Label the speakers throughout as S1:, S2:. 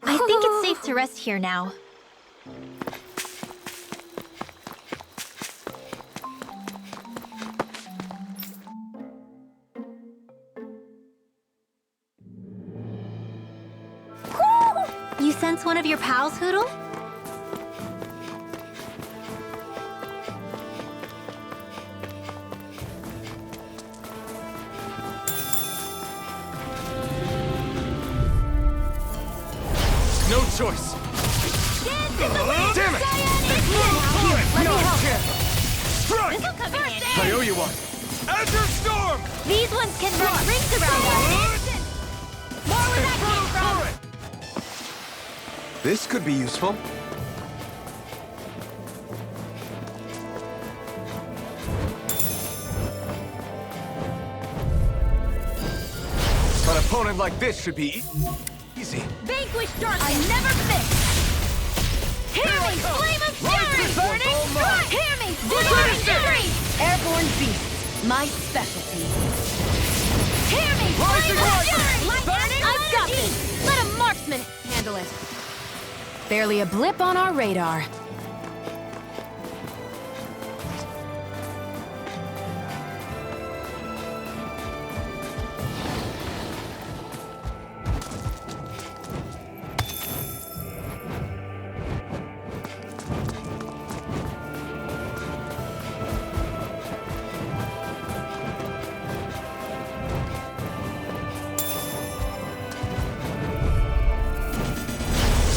S1: I think it's safe to rest here now. You sense one of your pals, Hootle?
S2: No choice. Damn it!
S1: Let me help.
S2: Strike!
S1: This'll come in handy.
S2: I owe you one. Azure Storm!
S1: These ones can run rings around us. More where that came from.
S2: This could be useful. An opponent like this should be easy.
S1: Vanquish darkness. I never miss. Hear me, flame of fury! Burning strike! Hear me, devouring fury!
S3: Airborne beasts, my specialty.
S1: Hear me, flame of fury! Burning I've got
S3: energy.
S1: this! Let a marksman handle it.
S3: Barely a blip on our radar.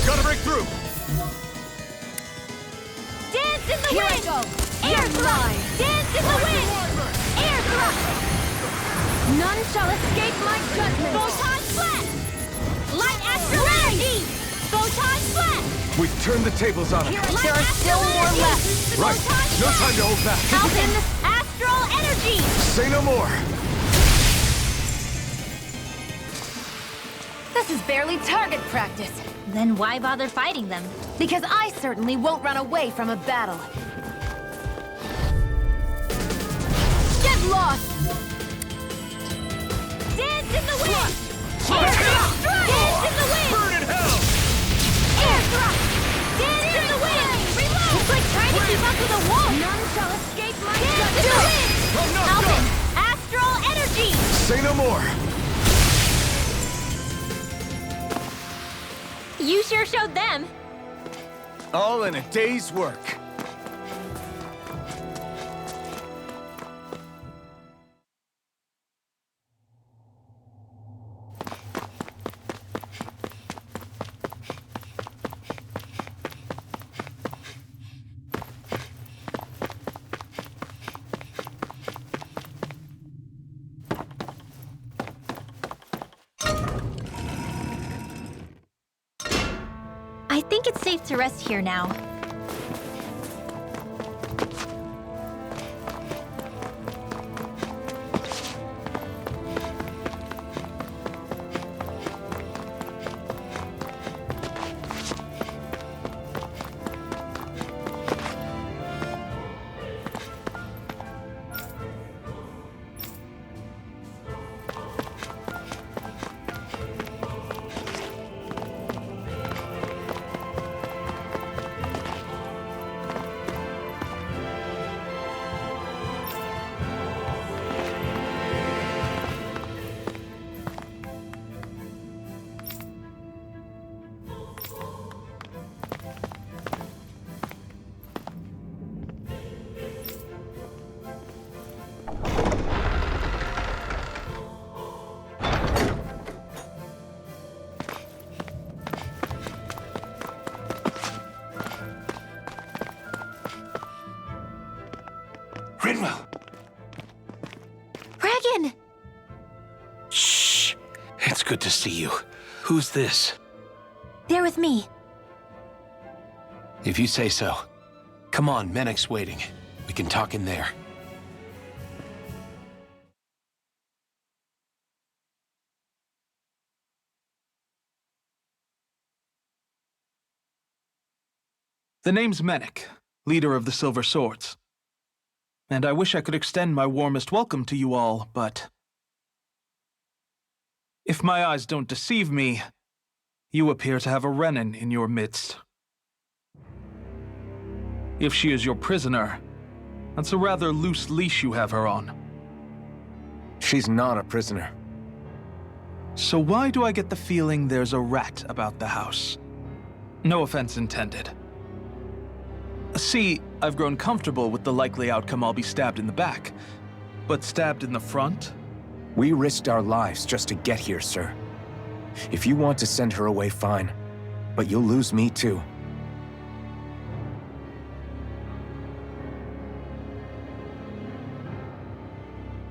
S2: Gotta break through!
S1: Dance in the
S3: Here I
S1: wind!
S3: go.
S1: Air
S3: You're
S1: thrust!
S3: mine.
S1: Dance in the wind! Air thrust!
S3: None shall escape my judgment.
S1: Photon flat! Light astral energy! Photon flat!
S2: We've turned the tables on him.
S1: Light
S3: There are still
S1: astral
S3: more
S1: energy!
S3: left.
S2: Right.
S1: Photon
S2: No
S1: flat!
S2: time to hold back.
S1: Alpin astral energy!
S2: Say no more.
S3: This is barely target practice.
S1: Then why bother fighting them?
S3: Because I certainly won't run away from a battle. Get lost!
S1: Dance in the wind!
S2: Flash!
S1: Air thrust! Dance in the wind!
S2: Burn in hell!
S1: Air thrust! Dance in the wind! Reload! It's like trying to keep up with a wolf!
S3: None shall escape my
S1: Dance in the
S3: judgment.
S1: wind!
S2: I'm not
S1: Alpin
S2: done!
S1: astral energy!
S2: Say no more.
S1: You sure showed them.
S2: All in a day's work.
S1: I think it's safe to rest here now.
S2: Rinwell!
S1: Regan!
S4: Shh. It's good to see you. Who's this?
S1: They're with me.
S4: If you say so. Come on, Menek's waiting. We can talk in there.
S5: The name's Menek, leader of the Silver Swords. And I wish I could extend my warmest welcome to you all, but if my eyes don't deceive me, you appear to have a Renan in your midst. If she is your prisoner, that's a rather loose leash you have her on.
S2: She's not a prisoner.
S5: So why do I get the feeling there's a rat about the house? No offense intended. See, I've grown comfortable with the likely outcome I'll be stabbed in the back. But stabbed in the front?
S6: We risked our lives just to get here, sir. If you want to send her away, fine. But you'll lose me too.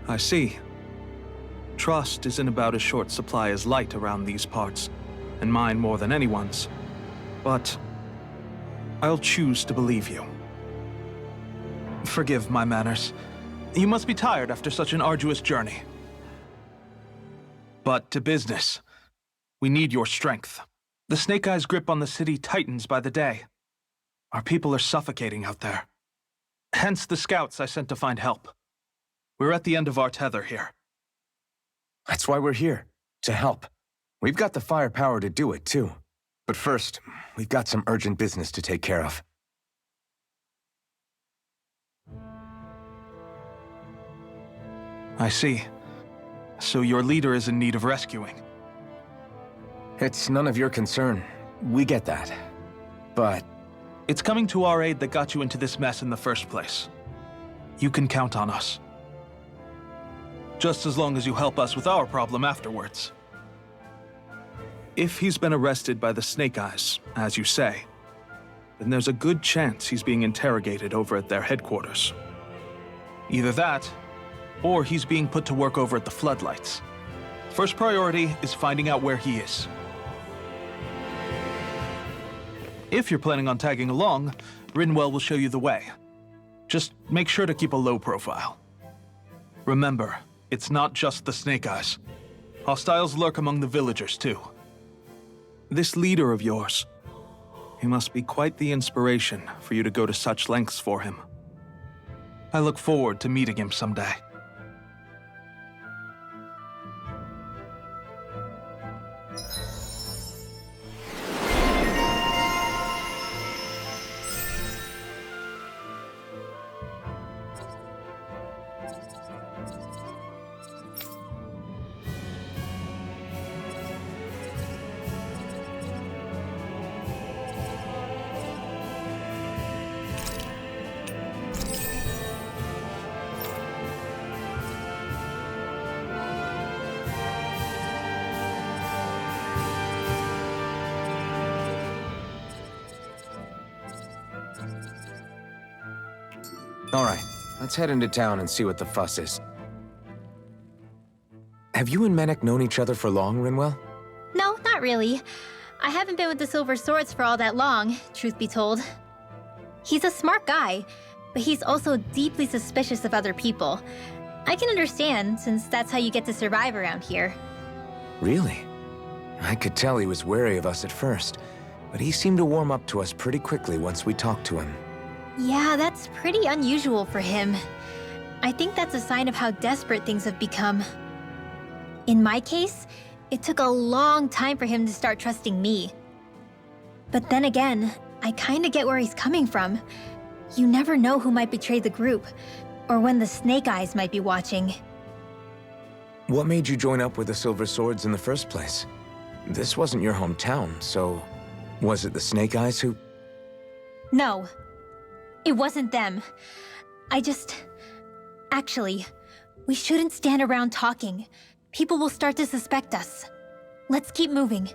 S5: I see. Trust isn't about as short supply as light around these parts, and mine more than anyone's. But I'll choose to believe you. Forgive my manners. You must be tired after such an arduous journey. But to business. We need your strength. The Snake Eyes' grip on the city tightens by the day. Our people are suffocating out there. Hence the scouts I sent to find help. We're at the end of our tether here.
S6: That's why we're here, to help. We've got the firepower to do it, too. But first, we've got some urgent business to take care of.
S5: I see. So your leader is in need of rescuing.
S6: It's none of your concern. We get that. But
S5: It's coming to our aid that got you into this mess in the first place. You can count on us. Just as long as you help us with our problem afterwards. If he's been arrested by the Snake Eyes, as you say, then there's a good chance he's being interrogated over at their headquarters. Either that, or he's being put to work over at the Floodlights. First priority is finding out where he is. If you're planning on tagging along, Rinwell will show you the way. Just make sure to keep a low profile. Remember, it's not just the Snake Eyes. Hostiles lurk among the villagers, too. This leader of yours, he must be quite the inspiration for you to go to such lengths for him. I look forward to meeting him someday.
S6: all right, let's head into town and see what the fuss is. Have you and Menek known each other for long, Rinwell?
S3: No, not really. I haven't been with the Silver Swords for all that long, truth be told. He's a smart guy, but he's also deeply suspicious of other people. I can understand, since that's how you get to survive around here.
S6: Really? I could tell he was wary of us at first, but he seemed to warm up to us pretty quickly once we talked to him.
S3: Yeah, that's pretty unusual for him. I think that's a sign of how desperate things have become. In my case, it took a long time for him to start trusting me. But then again, I kinda get where he's coming from. You never know who might betray the group, or when the Snake Eyes might be watching.
S6: What made you join up with the Silver Swords in the first place? This wasn't your hometown, so was it the Snake Eyes who...
S3: No, it wasn't them. Actually, we shouldn't stand around talking. People will start to suspect us. Let's keep moving.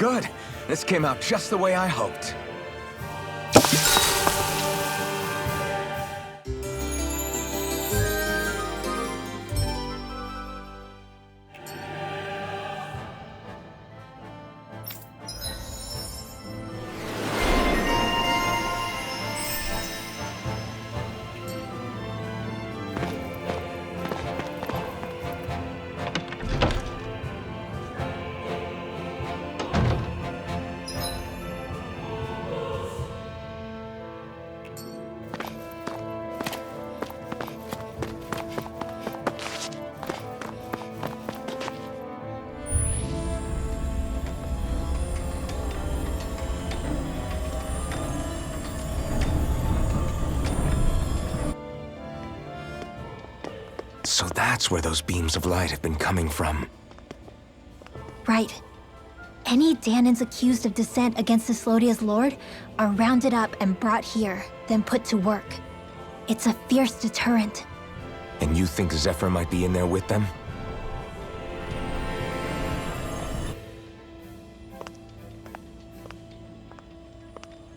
S6: Good. This came out just the way I hoped. So that's where those beams of light have been coming from.
S3: Right. Any Danans accused of dissent against Cyslodia's lord are rounded up and brought here, then put to work. It's a fierce deterrent.
S6: And you think Zephyr might be in there with them?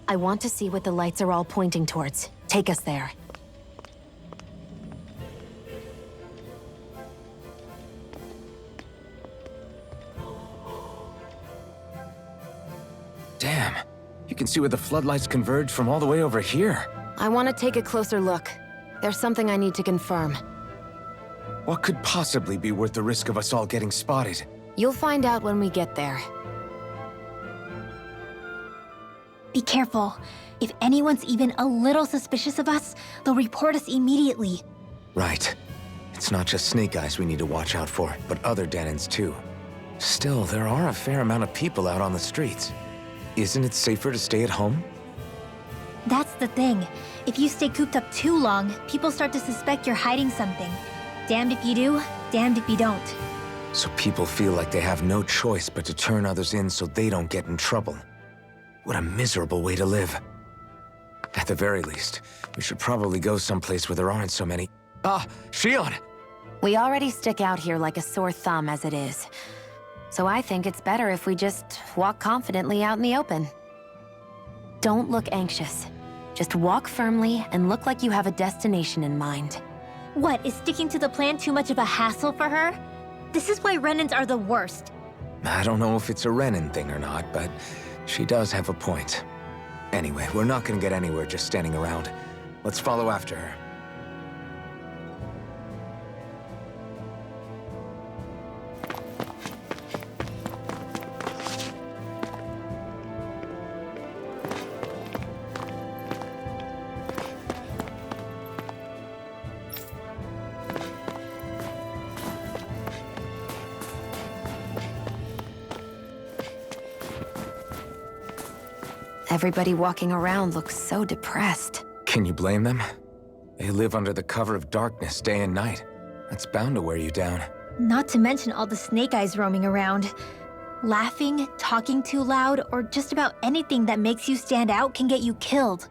S7: I want to see what the lights are all pointing towards. Take us there.
S6: Damn. You can see where the floodlights converge from all the way over here.
S7: I want to take a closer look. There's something I need to confirm.
S6: What could possibly be worth the risk of us all getting spotted?
S7: You'll find out when we get there.
S3: Be careful. If anyone's even a little suspicious of us, they'll report us immediately.
S6: Right. It's not just Snake Eyes we need to watch out for, but other Danans too. Still, there are a fair amount of people out on the streets. Isn't it safer to stay at home?
S3: That's the thing. If you stay cooped up too long, people start to suspect you're hiding something. Damned if you do, damned if you don't.
S6: So people feel like they have no choice but to turn others in so they don't get in trouble. What a miserable way to live. At the very least, we should probably go someplace where there aren't so many... Ah, Shion!
S7: We already stick out here like a sore thumb as it is. So I think it's better if we just walk confidently out in the open. Don't look anxious. Just walk firmly and look like you have a destination in mind.
S3: What, is sticking to the plan too much of a hassle for her? This is why Renans are the worst.
S6: I don't know if it's a Renan thing or not, but she does have a point. Anyway, we're not gonna get anywhere just standing around. Let's follow after her.
S7: Everybody walking around looks so depressed.
S6: Can you blame them? They live under the cover of darkness day and night. That's bound to wear you down.
S3: Not to mention all the Snake Eyes roaming around. Laughing, talking too loud, or just about anything that makes you stand out can get you killed.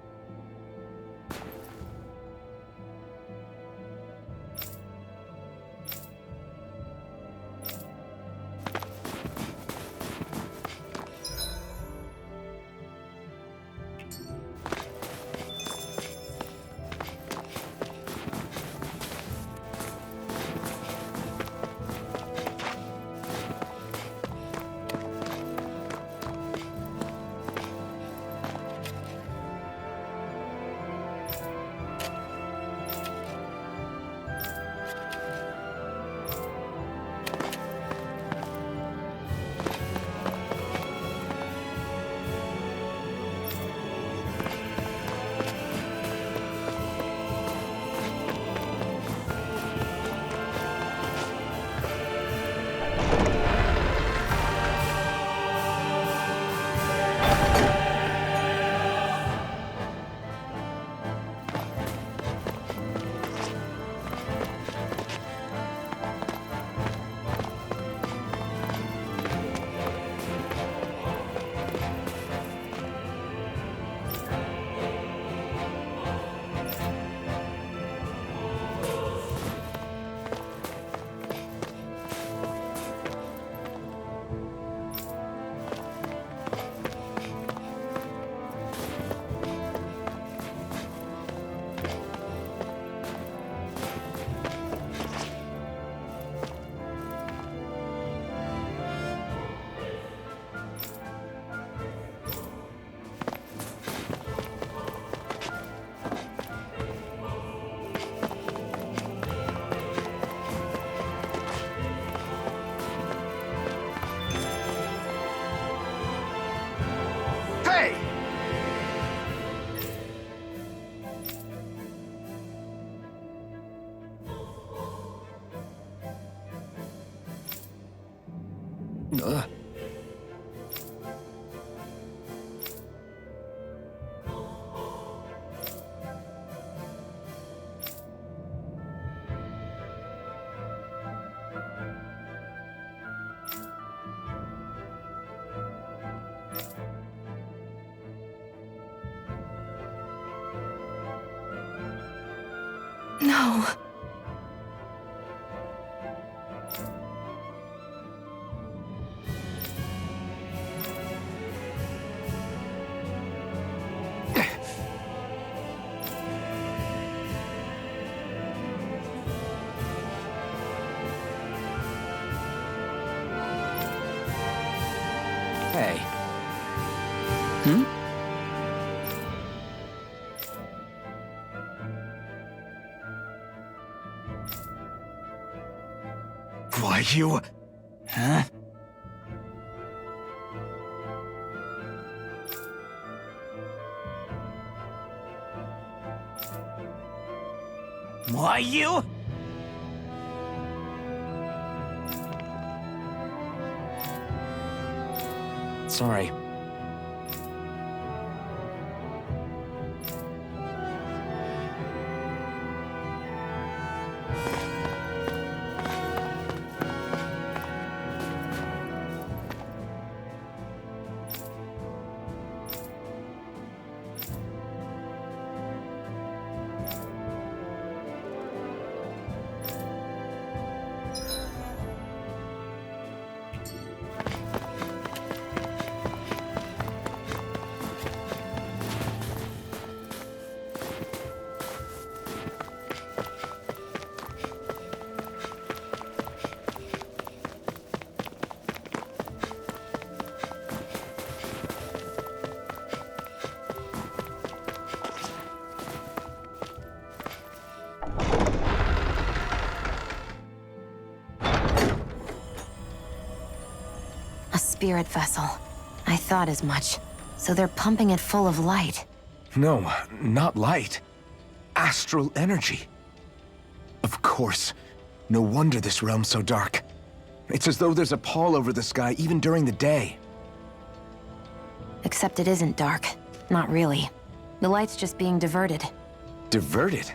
S7: No.
S6: Hey.
S2: Why, you...
S4: Huh? Why you?
S6: Sorry.
S7: A spirit vessel. I thought as much. So they're pumping it full of light.
S2: No, not light. Astral energy. Of course. No wonder this realm's so dark. It's as though there's a pall over the sky even during the day.
S7: Except it isn't dark. Not really. The light's just being diverted.
S2: Diverted?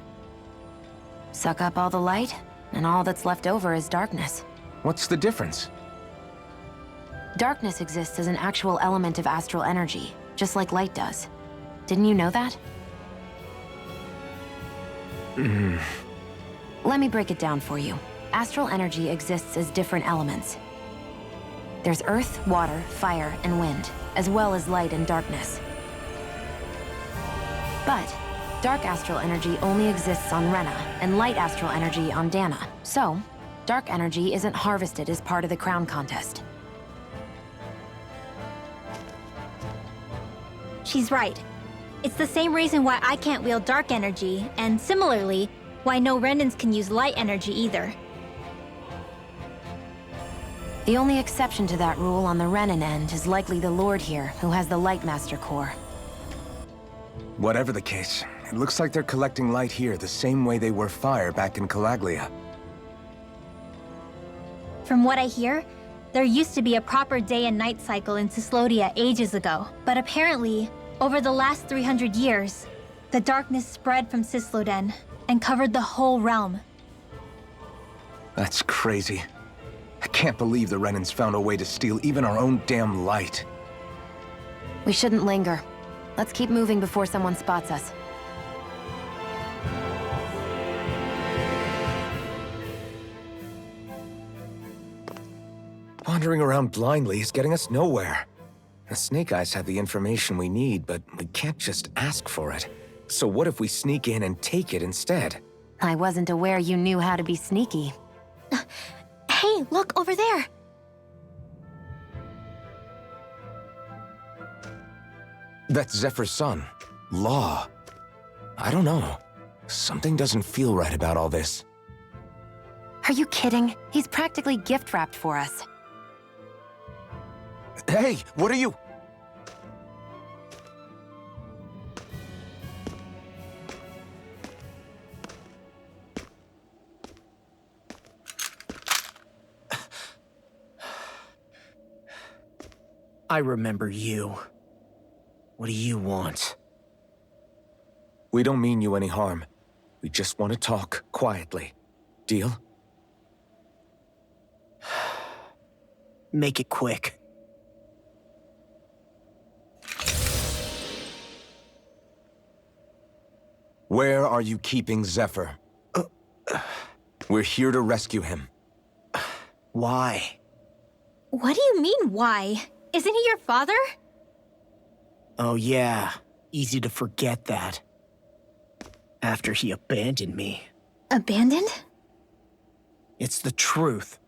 S7: Suck up all the light, and all that's left over is darkness.
S2: What's the difference?
S7: Darkness exists as an actual element of astral energy, just like light does. Didn't you know that? Let me break it down for you. Astral energy exists as different elements. There's earth, water, fire, and wind, as well as light and darkness. But dark astral energy only exists on Rena, and light astral energy on Dana. So, dark energy isn't harvested as part of the crown contest.
S3: She's right. It's the same reason why I can't wield dark energy, and similarly, why no Renans can use light energy either.
S7: The only exception to that rule on the Renan end is likely the Lord here, who has the Light Master core.
S2: Whatever the case, it looks like they're collecting light here the same way they were fire back in Calaglia.
S3: From what I hear, there used to be a proper day and night cycle in Cyslodia ages ago, but apparently, over the last 300 years, the darkness spread from Cysloden and covered the whole realm.
S2: That's crazy. I can't believe the Renans found a way to steal even our own damn light.
S7: We shouldn't linger. Let's keep moving before someone spots us.
S6: Wandering around blindly is getting us nowhere. The Snake Eyes have the information we need, but we can't just ask for it. So what if we sneak in and take it instead?
S7: I wasn't aware you knew how to be sneaky.
S3: Hey, look over there!
S6: That's Zephyr's son, Law. I don't know. Something doesn't feel right about all this.
S7: Are you kidding? He's practically gift-wrapped for us.
S6: Hey, what are you?
S8: I remember you. What do you want?
S6: We don't mean you any harm. We just want to talk quietly. Deal?
S8: Make it quick.
S6: Where are you keeping Zephyr? We're here to rescue him.
S8: Why?
S3: What do you mean, why? Isn't he your father?
S8: Oh yeah, easy to forget that. After he abandoned me.
S3: Abandoned?
S8: It's the truth.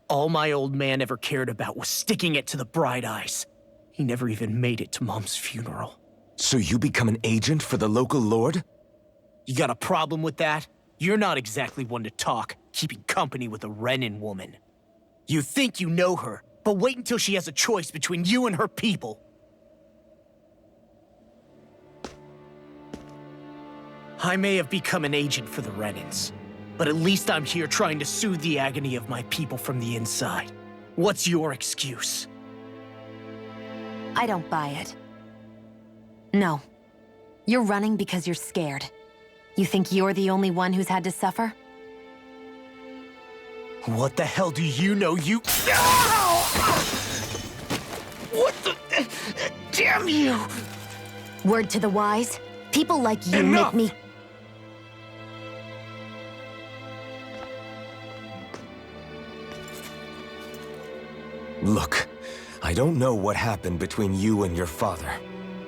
S8: All my old man ever cared about was sticking it to the Bright Eyes. He never even made it to Mom's funeral.
S6: So you become an agent for the local lord?
S8: You got a problem with that? You're not exactly one to talk, keeping company with a Renan woman. You think you know her, but wait until she has a choice between you and her people. I may have become an agent for the Renans, but at least I'm here trying to soothe the agony of my people from the inside. What's your excuse?
S7: I don't buy it. No. You're running because you're scared. You think you're the only one who's had to suffer?
S8: What the hell do you know, you— What the— Damn you!
S7: Word to the wise, people like you
S8: Enough!
S7: make me—
S6: Look, I don't know what happened between you and your father.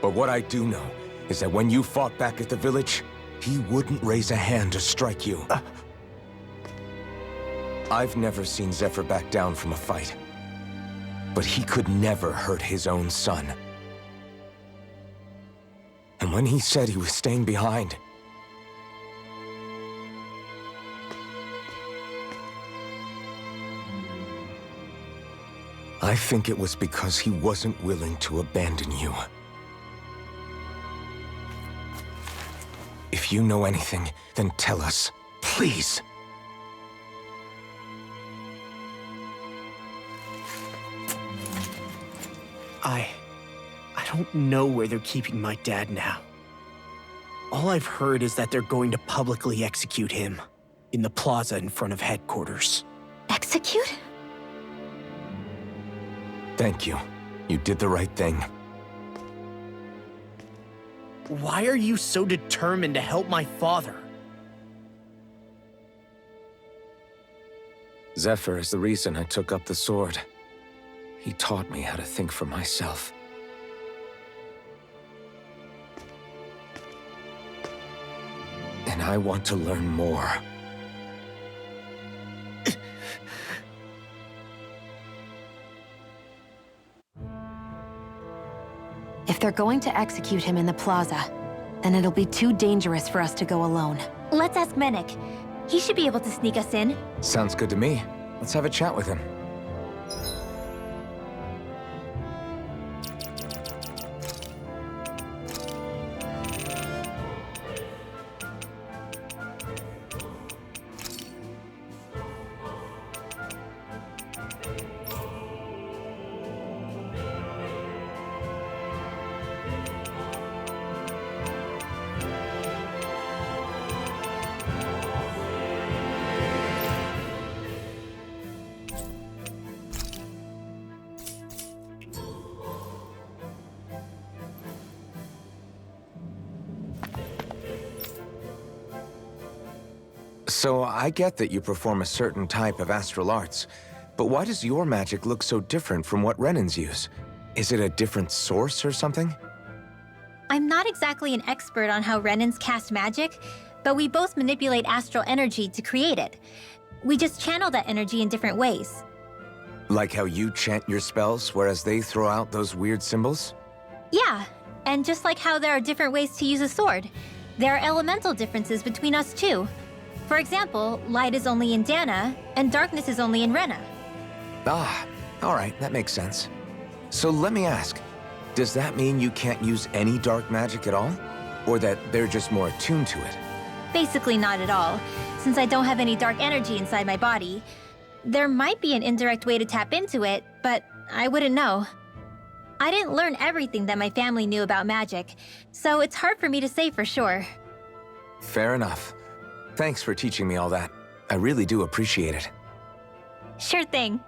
S6: But what I do know is that when you fought back at the village, he wouldn't raise a hand to strike you. I've never seen Zephyr back down from a fight. But he could never hurt his own son. And when he said he was staying behind, I think it was because he wasn't willing to abandon you. If you know anything, then tell us, please.
S8: I don't know where they're keeping my dad now. All I've heard is that they're going to publicly execute him in the plaza in front of headquarters.
S3: Execute?
S6: Thank you. You did the right thing.
S8: Why are you so determined to help my father?
S6: Zephyr is the reason I took up the sword. He taught me how to think for myself. And I want to learn more.
S7: If they're going to execute him in the plaza, then it'll be too dangerous for us to go alone.
S3: Let's ask Menik. He should be able to sneak us in.
S6: Sounds good to me. Let's have a chat with him. So I get that you perform a certain type of astral arts, but why does your magic look so different from what Renans use? Is it a different source or something?
S3: I'm not exactly an expert on how Renans cast magic, but we both manipulate astral energy to create it. We just channel that energy in different ways.
S6: Like how you chant your spells, whereas they throw out those weird symbols?
S3: Yeah, and just like how there are different ways to use a sword, there are elemental differences between us too. For example, light is only in Dana, and darkness is only in Rena.
S6: Ah, alright, that makes sense. So let me ask, does that mean you can't use any dark magic at all? Or that they're just more attuned to it?
S3: Basically not at all, since I don't have any dark energy inside my body. There might be an indirect way to tap into it, but I wouldn't know. I didn't learn everything that my family knew about magic, so it's hard for me to say for sure.
S6: Fair enough. Thanks for teaching me all that. I really do appreciate it.
S3: Sure thing.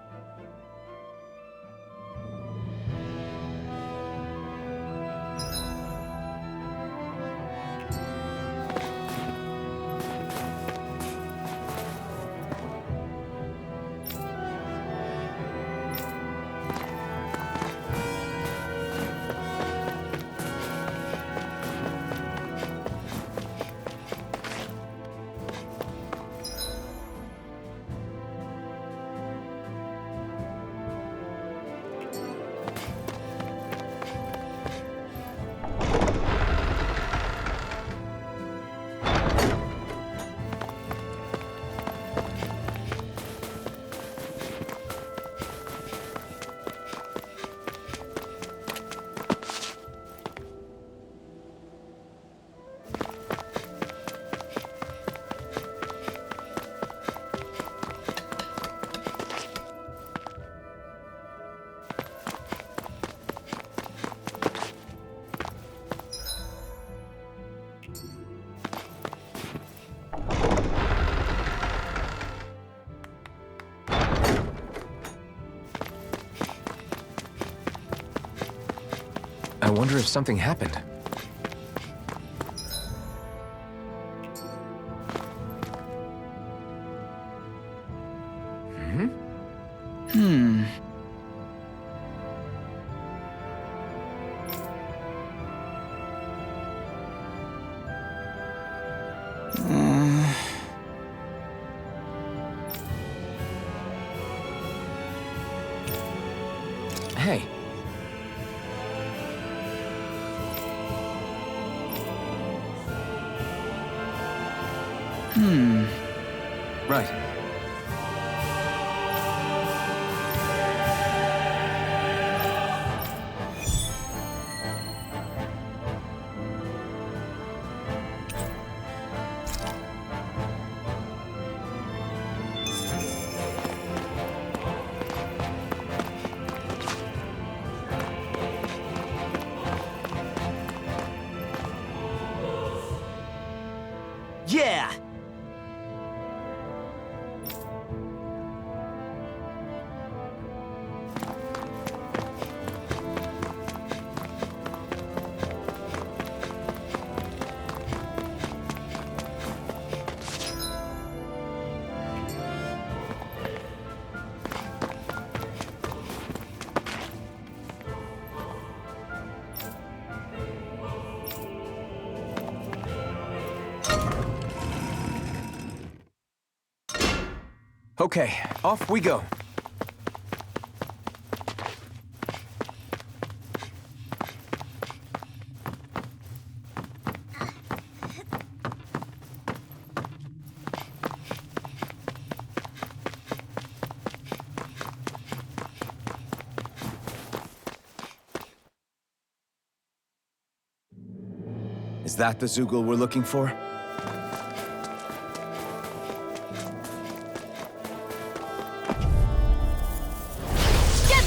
S6: I wonder if something happened. Hey. Right.
S8: Yeah!
S6: Okay, off we go. Is that the Zoogle we're looking for?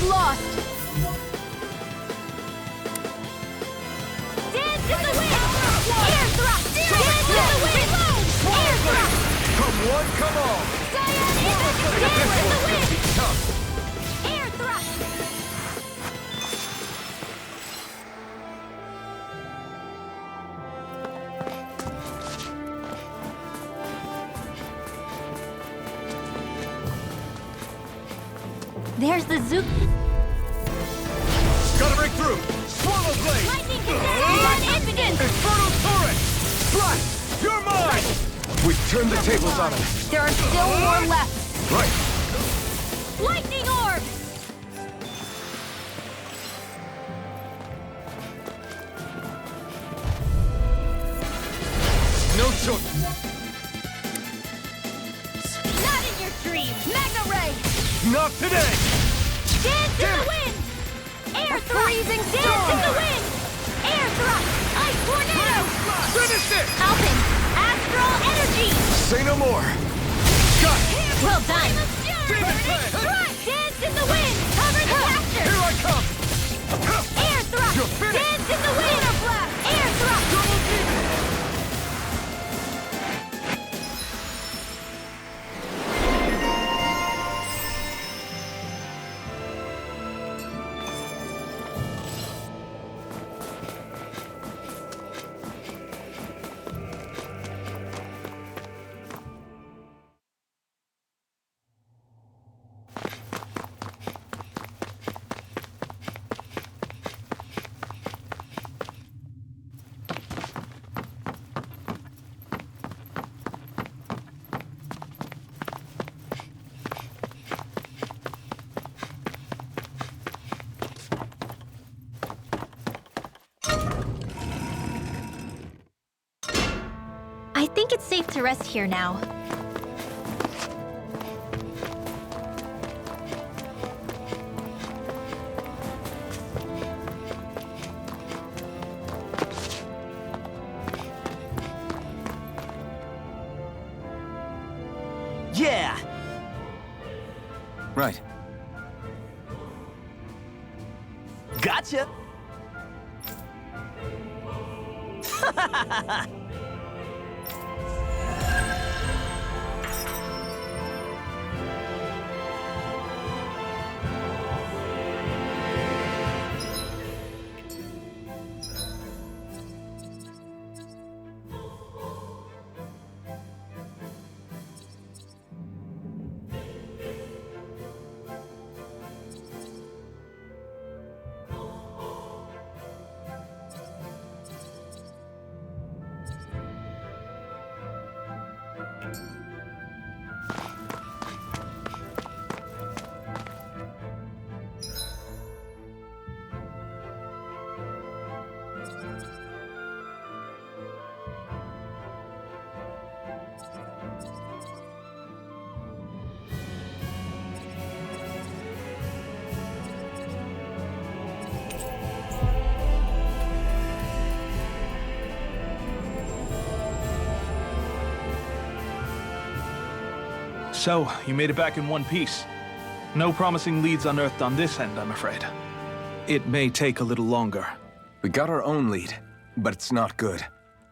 S1: Lost! Dance in the wind! Air thrust! Dance in the wind! Air thrust!
S6: Come one, come all!
S1: Cyan Dance in the wind! Air thrust!
S3: There's the Zook.
S6: Gotta break through! Swallow blade!
S1: Lightning Cassette! Impudence!
S6: Infernal turret! Blast! You're mine! We've turned the tables on him.
S1: There are still more left!
S6: Right.
S1: Lightning Orb!
S6: No choice.
S1: Not in your dreams! Magna Ray!
S6: Not today!
S1: Dance in the wind! Air thrust! Freezing Dance in the wind! Air thrust! Ice tornado!
S6: Finish it!
S1: Alpin! Astral energy!
S6: Say no more. Got it.
S3: Well done.
S1: Strike! Dance in the wind! Cover the caster!
S6: Here I come!
S3: think it's safe to rest here now.
S8: Yeah!
S2: Right.
S8: Gotcha!
S5: So, you made it back in one piece. No promising leads unearthed on this end, I'm afraid. It may take a little longer.
S2: We got our own lead, but it's not good.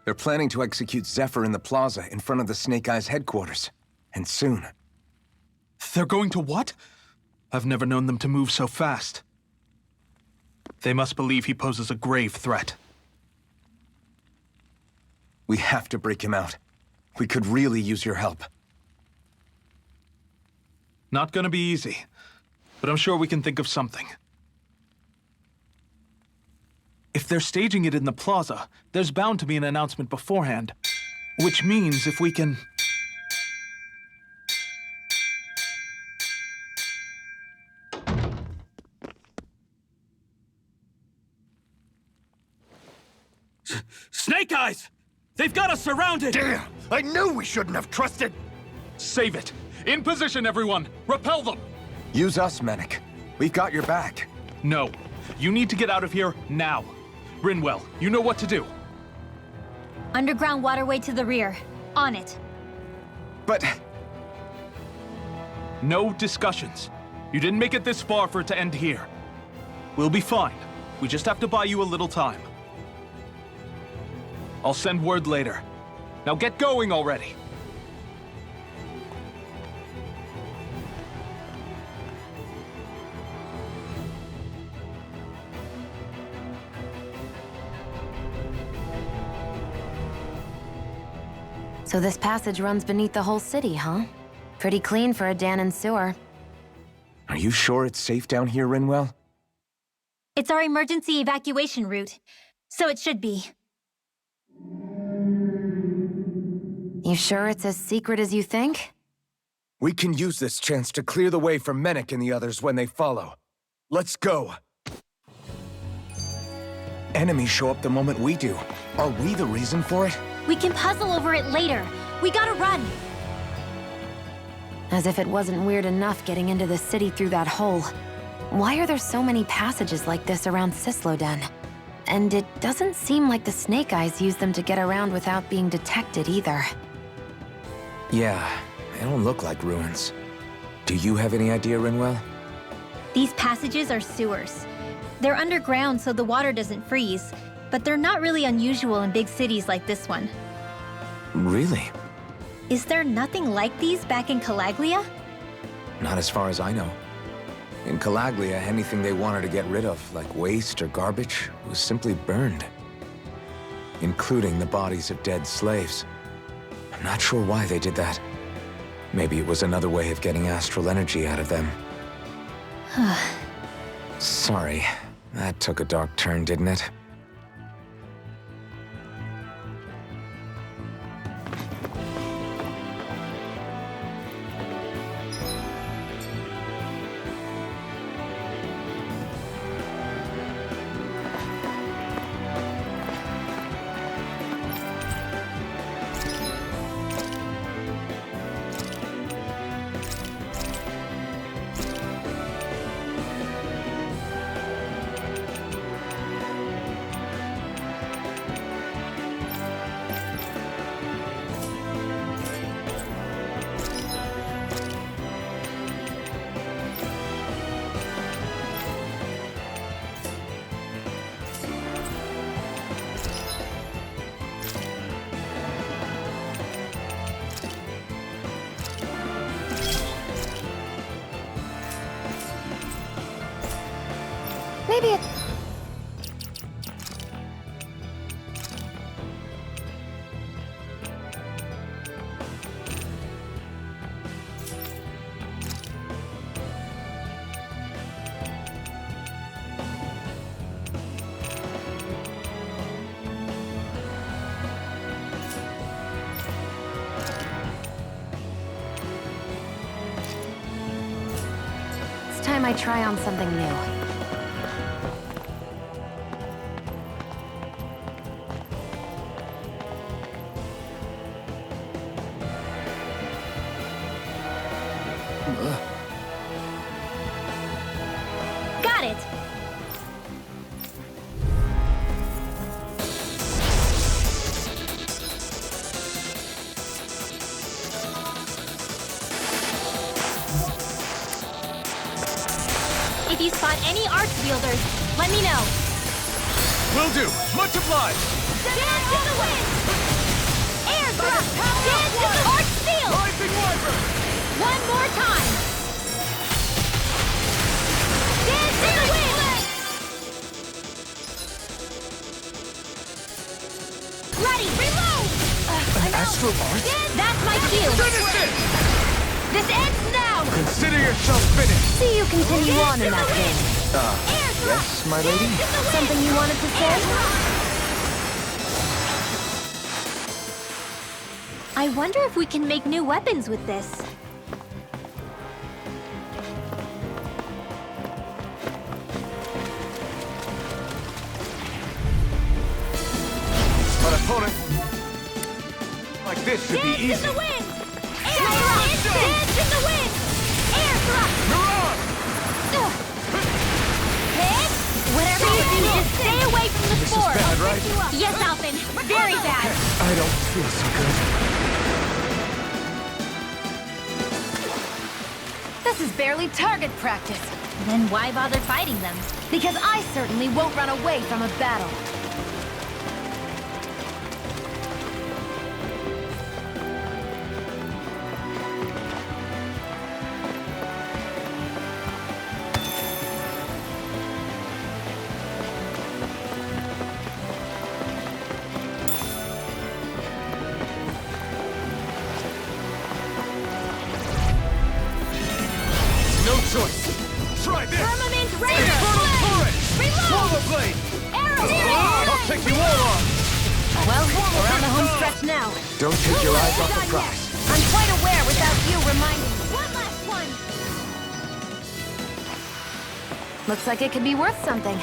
S2: They're planning to execute Zephyr in the plaza in front of the Snake Eyes headquarters. And soon.
S5: They're going to what? I've never known them to move so fast. They must believe he poses a grave threat.
S2: We have to break him out. We could really use your help.
S5: Not gonna be easy, but I'm sure we can think of something. If they're staging it in the plaza, there's bound to be an announcement beforehand. Which means if we can...
S4: Snake Eyes! They've got us surrounded!
S9: Damn! I knew we shouldn't have trusted!
S5: Save it! In position, everyone! Repel them!
S2: Use us, Mennick. We've got your back.
S5: No. You need to get out of here now. Rinwell, you know what to do.
S3: Underground waterway to the rear. On it.
S2: But...
S5: No discussions. You didn't make it this far for it to end here. We'll be fine. We just have to buy you a little time. I'll send word later. Now get going already.
S7: So this passage runs beneath the whole city, huh? Pretty clean for a Danon sewer.
S2: Are you sure it's safe down here, Rinwell?
S3: It's our emergency evacuation route, so it should be.
S7: You sure it's as secret as you think?
S2: We can use this chance to clear the way for Mennick and the others when they follow. Let's go. Enemies show up the moment we do. Are we the reason for it?
S3: We can puzzle over it later. We gotta run.
S7: As if it wasn't weird enough getting into the city through that hole. Why are there so many passages like this around Cisloden? And it doesn't seem like the Snake Eyes use them to get around without being detected either.
S6: Yeah, they don't look like ruins. Do you have any idea, Rinwell?
S3: These passages are sewers. They're underground so the water doesn't freeze, but they're not really unusual in big cities like this one.
S6: Really?
S3: Is there nothing like these back in Calaglia?
S6: Not as far as I know. In Calaglia, anything they wanted to get rid of, like waste or garbage, was simply burned. Including the bodies of dead slaves. I'm not sure why they did that. Maybe it was another way of getting astral energy out of them. Sorry, that took a dark turn, didn't it?
S7: Maybe it... It's time I try on something new.
S3: Got it! If you spot any arch wielders, let me know.
S2: Will do. Much obliged.
S1: Dance in the wind! Air thrust! Dance in the arch field!
S2: Rising Wyvern!
S1: One more time! Dance in the wind! Ready! Reload!
S2: An astral arch?
S1: That's my cue!
S2: Finish it!
S1: This ends now!
S2: Consider yourself finished.
S7: See you continue on in that vein.
S2: Yes, my lady?
S7: Something you wanted to say?
S3: I wonder if we can make new weapons with this.
S2: An opponent like this should be
S1: Dance in
S2: easy.
S1: the wind! Air thrust! Dance in the wind! Air thrust!
S2: Miran!
S1: Hit! Whatever you do, just stay away from the
S2: This is
S1: spore!
S2: bad, right?
S3: Yes, Alphen. Very bad.
S2: I don't feel so good.
S7: This is barely target practice.
S3: Then why bother fighting them?
S7: Because I certainly won't run away from a battle.
S2: No choice. Try this.
S1: Firmament Raider!
S2: Infernal Torrent!
S1: Reload!
S2: Swallow Blade!
S1: Arrow!
S2: I'll take you all on.
S7: Well, we're on the home stretch now.
S2: Don't take your eyes off the prize.
S7: I'm quite aware without you reminding me.
S1: One last one!
S7: Looks like it could be worth something.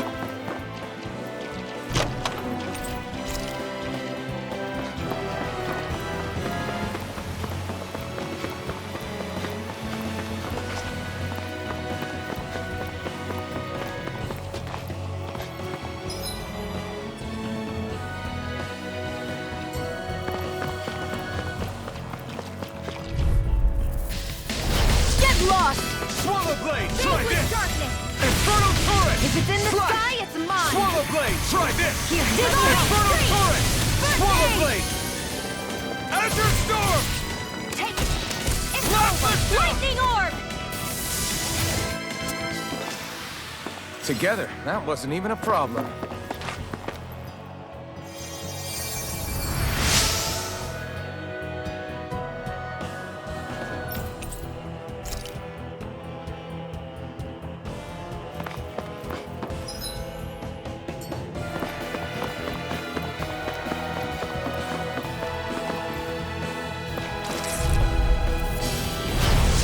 S7: Get lost!
S2: Swallow Blade! Try
S1: Fade with
S2: this.
S1: darkness!
S2: Infernal Torrent!
S7: If it's in the
S2: Slash.
S7: sky, it's mine!
S2: Swallow Blade! Try this.
S7: Here,
S2: Infernal
S1: Free.
S2: Torrent! Swallow
S1: aid.
S2: Blade! Azure Storm!
S1: Take it! It's
S2: Blast
S1: over!
S2: the
S1: Lightning Orb!
S2: Together, that wasn't even a problem.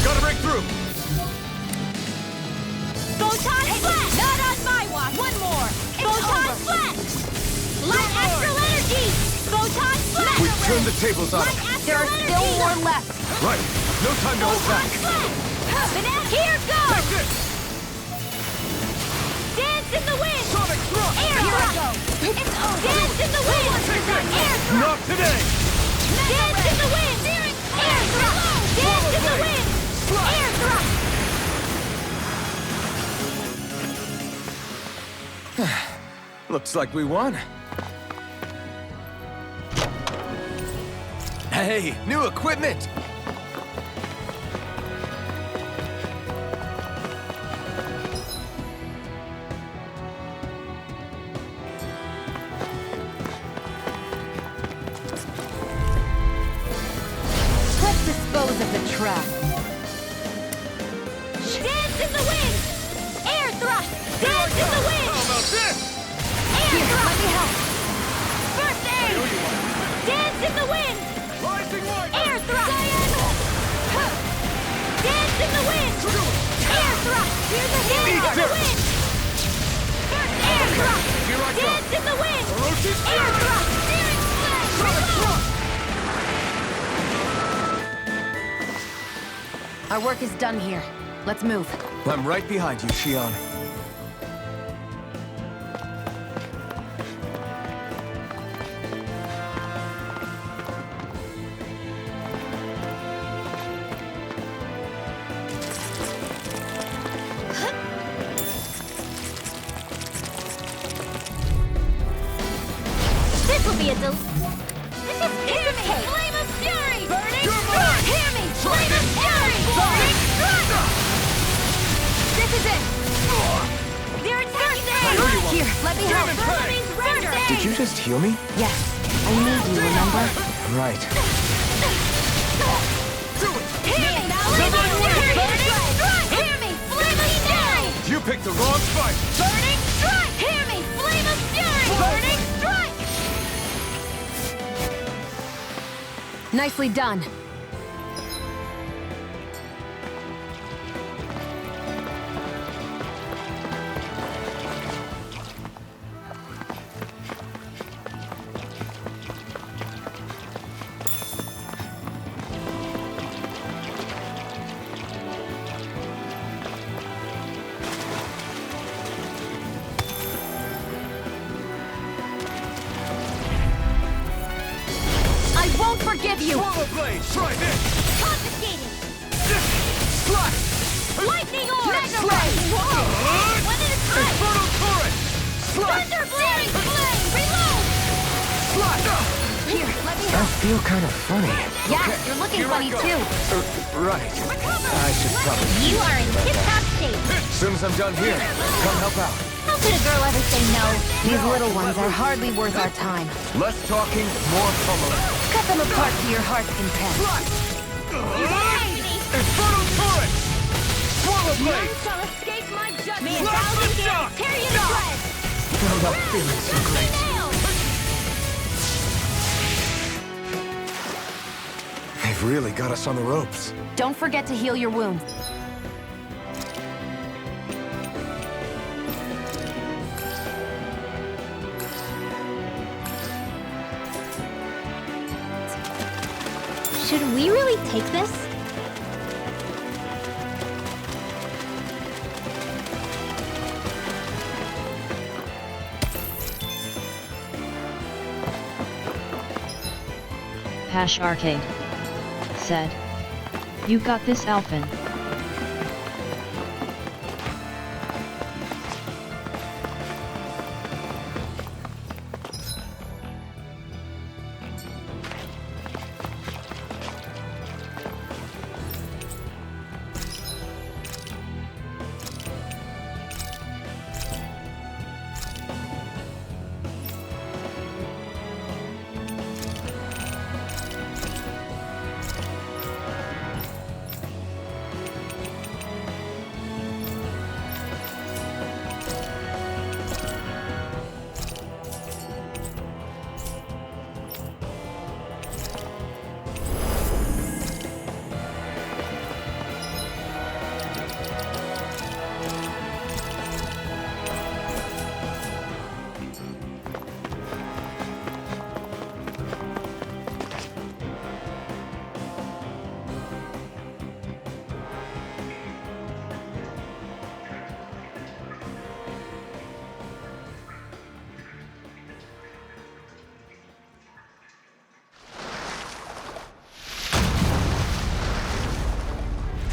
S2: Gotta break through!
S1: Photon Flash! Not on my watch! One more! Photon Flash! Light Astral Energy! Photon Flash!
S2: We've turned the tables on
S1: Light
S2: them.
S7: There are
S1: Astral
S7: still
S1: Energy!
S7: more left.
S2: Right. No time to hold
S1: Photon
S2: back.
S1: Flash! Here goes!
S2: Take this!
S1: Dance in the wind!
S2: Sonic Thrust!
S1: Air thrust! It's over! Dance in the wind! Air thrust!
S2: Not today!
S1: Dance in the wind! Air thrust! Dance in the wind! Air thrust!
S2: Looks like we won. Hey, new equipment!
S7: trap.
S1: Dance in the wind! Air thrust! Dance in the wind!
S9: How about this?
S1: Air thrust!
S7: Let me help.
S1: First aid! Dance in the wind!
S9: Rising Warrior!
S1: Air thrust! Huh. Dance in the wind! Air thrust! Dance in the wind! First air thrust!
S9: Here I go!
S1: Dance in the wind!
S9: Orochi's
S1: Air
S9: Fury!
S1: thrust! Steering flag! Reload!
S7: Our work is done here. Let's move.
S2: I'm right behind you, Shion.
S1: This will be a del... This is dissipate! Flame of fury! Burning strike! Hear me! Flame of fury! Burning strike! This is it! They're attacking me!
S7: Here, let me help.
S1: Burning render!
S2: Did you just heal me?
S7: Yes, I need you, remember?
S2: Right.
S1: Hear me! Flame of fury! Burning strike! Hear me! Flame of fury!
S9: You picked the wrong fight!
S1: Burning strike! Hear me! Flame of fury! Burning strike!
S7: Nicely done. I won't forgive you!
S9: Swallow blade! Try this!
S1: Confiscated!
S9: Slash!
S1: Lightning orb! Mega
S9: Slash!
S1: ray! Whoa! One at a time!
S9: Infernal turret! Slash!
S1: Thunder blade! Flame! Reload!
S9: Slash!
S7: Here, let me
S2: I
S7: help.
S2: feel kind of funny.
S7: Yeah, you're looking
S9: here I
S7: funny
S9: go.
S7: too.
S2: Right. I should probably...
S1: You are in tip-top shape!
S2: As soon as I'm done here, come help out.
S1: How could a girl ever say no?
S7: These little ones are hardly worth our time.
S2: Less talking, more pummeling.
S7: Cut them apart to your heart's content.
S9: Infernal turret! Swallow blade!
S1: None shall escape my judgment!
S9: Slash
S1: Thousand
S9: and
S1: days,
S9: shock!
S1: tear you to shreds!
S2: I'm not feeling so great.
S1: Nailed!
S2: They've really got us on the ropes.
S7: Don't forget to heal your wounds.
S3: Should we really take this?
S10: Hash Arcade said. You got this, Alphen.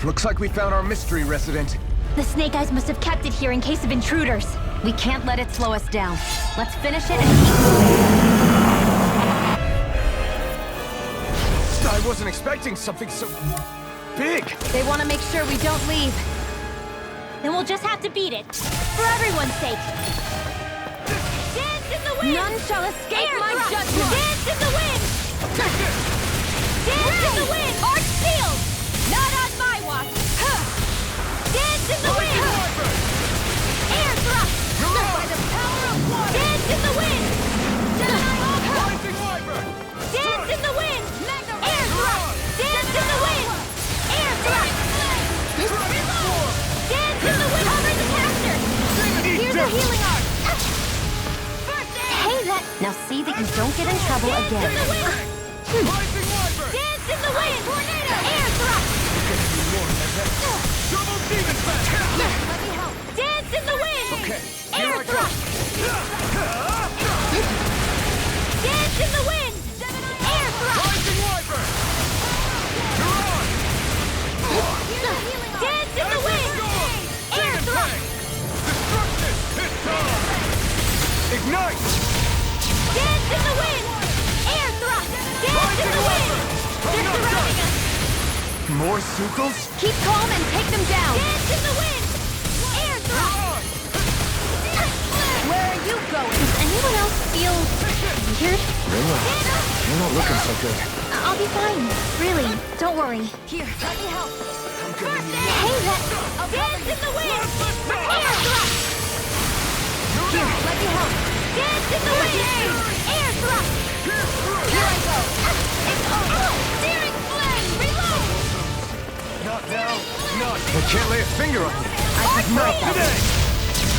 S2: Looks like we found our mystery resident.
S3: The Snake Eyes must have kept it here in case of intruders.
S7: We can't let it slow us down. Let's finish it and keep moving.
S2: I wasn't expecting something so... big.
S7: They want to make sure we don't leave.
S3: Then we'll just have to beat it. For everyone's sake.
S1: Dance in the wind!
S7: None shall escape
S1: Air
S7: my
S1: thrust!
S7: judgment!
S1: Dance in the wind! Dance in the wind! Arch shield! No in the wind! Air thrust! By the power of water! Dance in the wind!
S9: Rising Wyvern!
S1: Dance in the wind! Air thrust! Dance in the wind! Air thrust! Dance in the wind! Cover the caster! Here's a healing arc!
S7: Hey, that... Now see that you don't get in trouble
S1: Dance in
S7: again.
S1: the wind!
S9: Rising Wyvern!
S1: Dance in the wind! Tornado! Air thrust!
S9: Double Demon Fest!
S1: Dance in the wind!
S9: Okay,
S1: Air thrust! Dance in the wind! Air thrust!
S9: Rising Wyvern! You're on!
S1: Dance in the wind! Air thrust!
S9: Destruction! It's time! Ignite!
S1: Dance in the wind! Air thrust! Dance in the wind! They're surrounding us!
S2: More Sukals?
S7: Keep calm and take them down.
S1: Dance in the wind! Air thrust!
S7: Where are you going? Does anyone else feel weird?
S2: Rinwell, you're not looking so good.
S3: I'll be fine. Really, don't worry.
S1: Here, let me help.
S3: Hey, that...
S1: Dance in the wind! Air thrust! Here, let me help. Dance in the wind! Air thrust! Here I go! It's over! Searing flame! Reload!
S9: Not now, not
S2: I can't lay a finger on you.
S9: not today!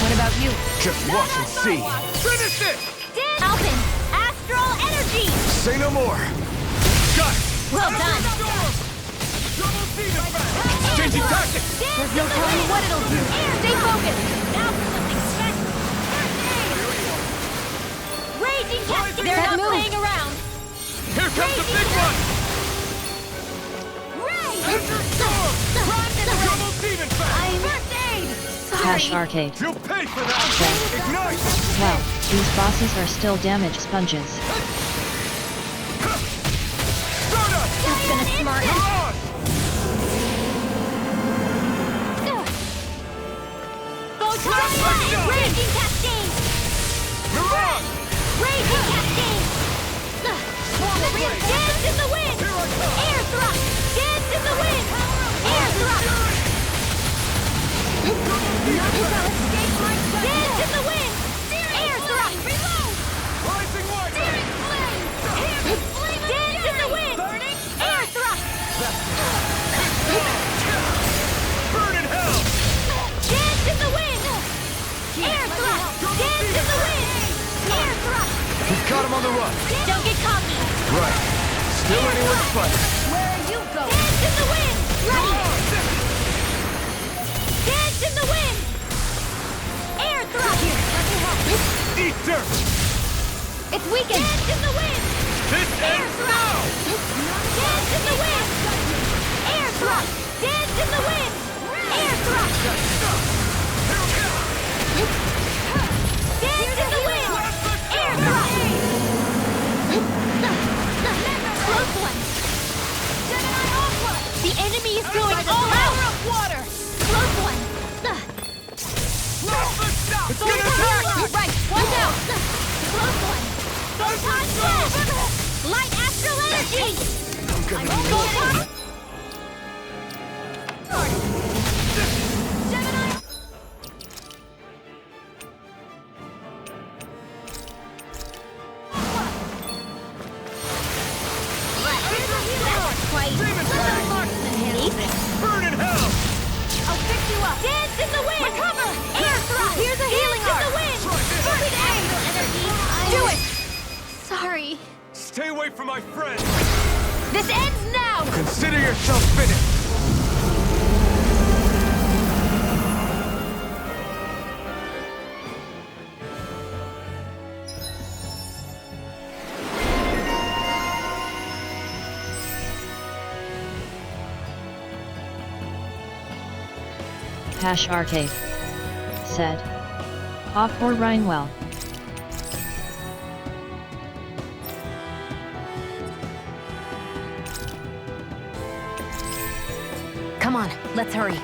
S7: What about you?
S2: Just watch and see.
S9: Finish it!
S1: Dance! Alpin! Astral energy!
S2: Say no more.
S9: Got it!
S1: Well done!
S9: Double Demon Fest! Changing tactics!
S7: There's no telling what it'll do. Stay focused.
S1: Now for something special! Raging casting! They're
S7: That
S1: not
S7: move.
S1: playing around!
S9: Here comes the big one! Enter Storm! Double Demon Fest!
S1: First aid!
S10: Hash Arcade
S9: You'll pay for that! Ignite!
S10: Well, these bosses are still damage sponges.
S9: Stardust!
S3: That's gonna smart
S9: You're
S3: him.
S9: on!
S1: Photon! Raging cascade!
S9: You're on!
S1: Raging cascade! Dance in the wind! Air thrust! Dance in the wind! Air thrust! Dance in the wind! Air thrust!
S9: Rising Wyvern!
S1: Dance in the wind! Air thrust!
S9: Burn in hell!
S1: Dance in the wind! Air thrust! Dance in the wind! Air thrust!
S2: We've got him on the run.
S1: Don't get cocky!
S2: Right. Still anyone's fight.
S1: Where are you going? Dance in the wind! Ready! Dance in the wind! Air thrust! Here, let me help.
S9: Eat dirt!
S1: It's weakened! Dance in the wind!
S9: This ends now!
S1: Dance in the wind! Air thrust! Dance in the wind! Air thrust! Dance in the wind! Air thrust! Close one! The enemy is going all out! Water! Close one!
S9: It's gonna attack!
S1: Right, watch out! Close one! Photon blast! Light astral energy! Photon! Gemini! Quite marksmanship.
S9: Burn in hell!
S1: I'll fix you up. Dance in the wind. Recover. Air thrust. Here's a healing arc. Dance in the wind. Stupid astral energy. Do it.
S3: Sorry.
S9: Stay away from my friend!
S1: This ends now.
S2: Consider yourself finished.
S10: Hash Arcade. Said. Off for Rhinewell.
S7: Come on, let's hurry.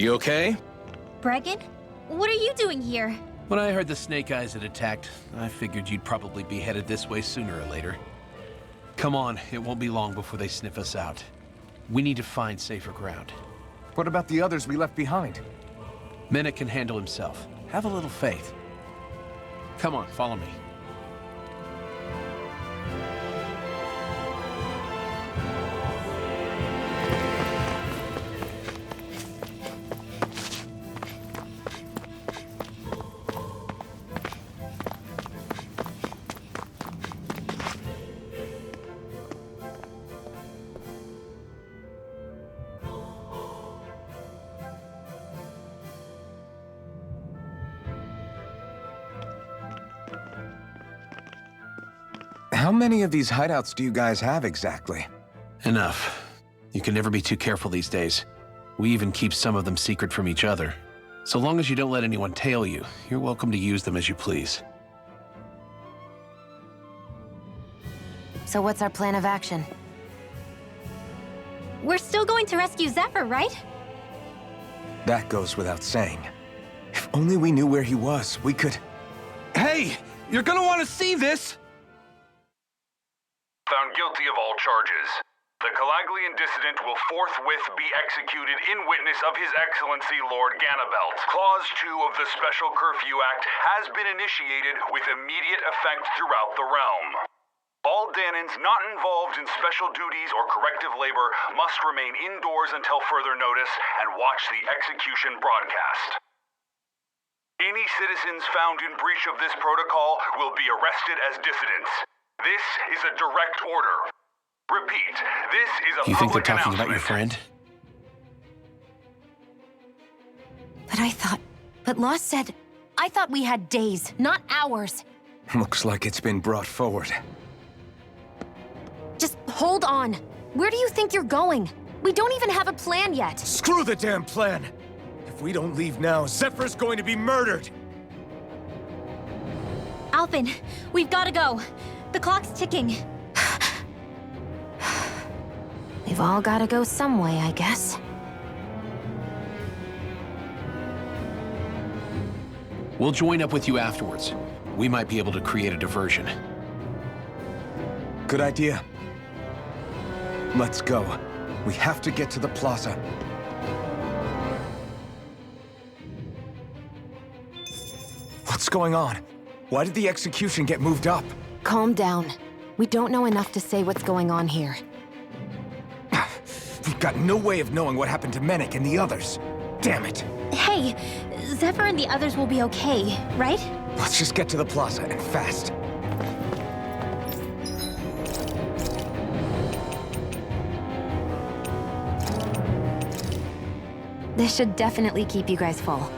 S4: You okay?
S3: Bregan? What are you doing here?
S4: When I heard the Snake Eyes had attacked, I figured you'd probably be headed this way sooner or later. Come on, it won't be long before they sniff us out. We need to find safer ground.
S2: What about the others we left behind?
S4: Menek can handle himself. Have a little faith. Come on, follow me.
S2: How many of these hideouts do you guys have exactly?
S4: Enough. You can never be too careful these days. We even keep some of them secret from each other. So long as you don't let anyone tail you, you're welcome to use them as you please.
S7: So what's our plan of action?
S3: We're still going to rescue Zephyr, right?
S2: That goes without saying. If only we knew where he was, we could...
S9: Hey! You're gonna want to see this!
S11: Found guilty of all charges. The Calaglian dissident will forthwith be executed in witness of His Excellency Lord Ganabelt. Clause 2 of the Special Curfew Act has been initiated with immediate effect throughout the realm. All Danans not involved in special duties or corrective labor must remain indoors until further notice and watch the execution broadcast. Any citizens found in breach of this protocol will be arrested as dissidents. This is a direct order. Repeat, this is a
S4: You think they're
S11: public
S4: talking about your
S11: announcement.
S4: friend?
S7: But Lost said... I thought we had days, not hours.
S2: Looks like it's been brought forward.
S7: Just hold on. Where do you think you're going? We don't even have a plan yet.
S9: Screw the damn plan! If we don't leave now, Zephyr's going to be murdered!
S3: Alphen, we've got to go. The clock's ticking.
S7: We've all gotta go some way, I guess.
S4: We'll join up with you afterwards. We might be able to create a diversion.
S2: Good idea. Let's go. We have to get to the plaza. What's going on? Why did the execution get moved up?
S7: Calm down. We don't know enough to say what's going on here.
S2: We've got no way of knowing what happened to Menek and the others. Damn it.
S3: Hey, Zephyr and the others will be okay, right?
S2: Let's just get to the plaza, and fast.
S7: This should definitely keep you guys full.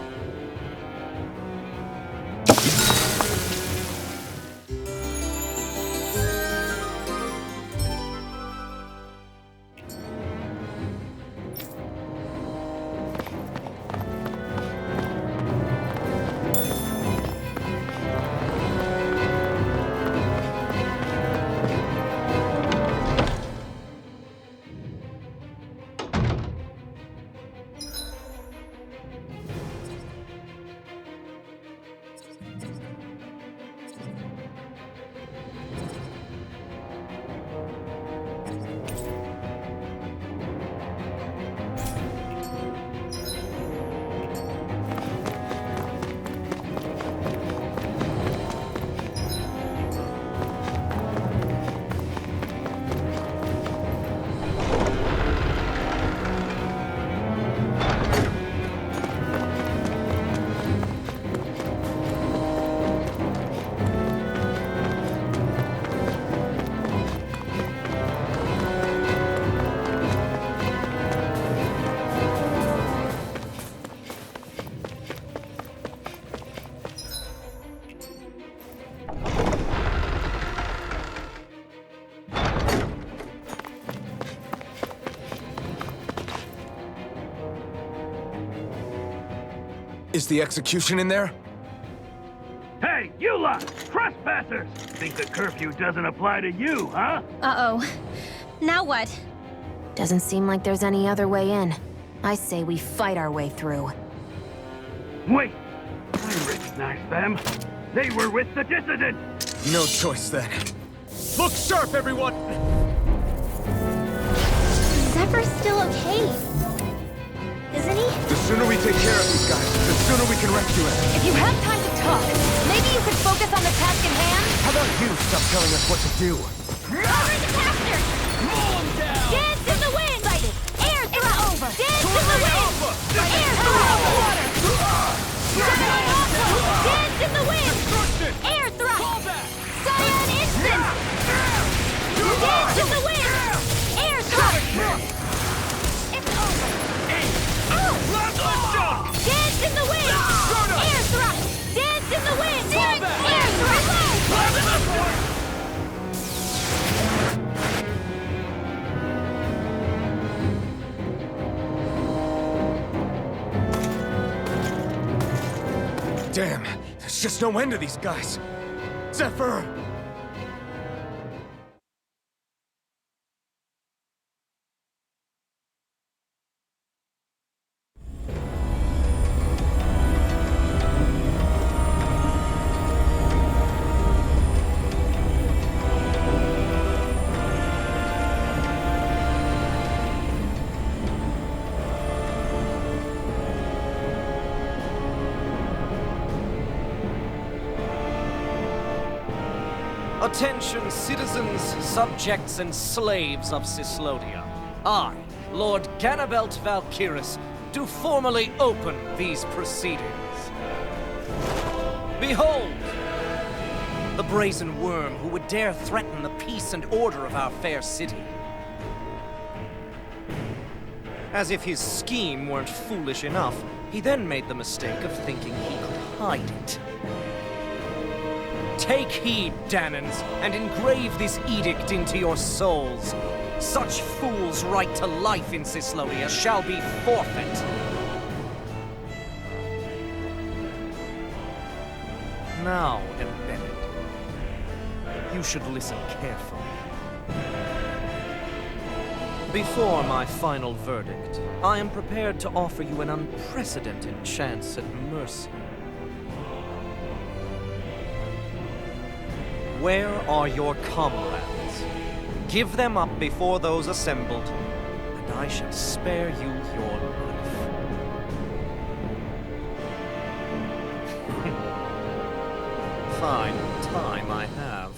S2: Is the execution in there?
S12: Hey, you lot! Trespassers! Think the curfew doesn't apply to you, huh?
S3: Uh-oh. Now what?
S7: Doesn't seem like there's any other way in. I say we fight our way through.
S12: Wait! I recognize them. They were with the Dissident!
S9: No choice then. Look sharp, everyone!
S3: Zephyr's still okay. Isn't he?
S9: The sooner we take care of these guys, the sooner we can rescue him.
S1: If you have time to talk, maybe you could focus on the task at hand?
S9: How about you stop telling us what to do?
S1: Cover the caster! Dance in the wind! Excited! Air thrust! Over! Dance in the wind! Air thrust! Water! Dance in the wind! Air thrust! Cyan instant! Dance in the wind! Air thrust! It's over! Ow! Dance in the wind! Air thrust! Dance in the wind! Air thrust!
S9: Damn, there's just no end to these guys. Zephyr!
S13: Attention, citizens, subjects, and slaves of Cyslodia. I, Lord Ganabelt Valkyris, do formally open these proceedings. Behold! The brazen worm who would dare threaten the peace and order of our fair city. As if his scheme weren't foolish enough, he then made the mistake of thinking he could hide it. Take heed, Danans, and engrave this edict into your souls. Such fools' right to life in Cyslodia shall be forfeit. Now, Embedded, you should listen carefully. Before my final verdict, I am prepared to offer you an unprecedented chance at mercy. Where are your comrades? Give them up before those assembled, and I shall spare you your life. Fine time I have.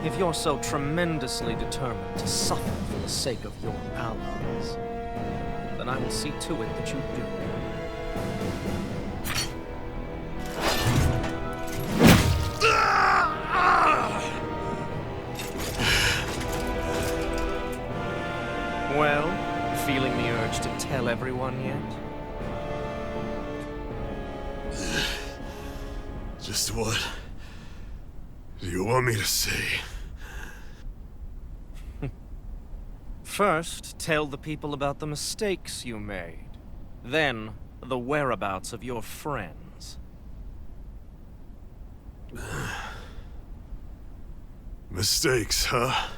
S13: If you're so tremendously determined to suffer for the sake of your allies, then I will see to it that you do. Well, feeling the urge to tell everyone yet?
S14: Just what do you want me to say?
S13: First, tell the people about the mistakes you made. Then, the whereabouts of your friends.
S14: Mistakes, huh?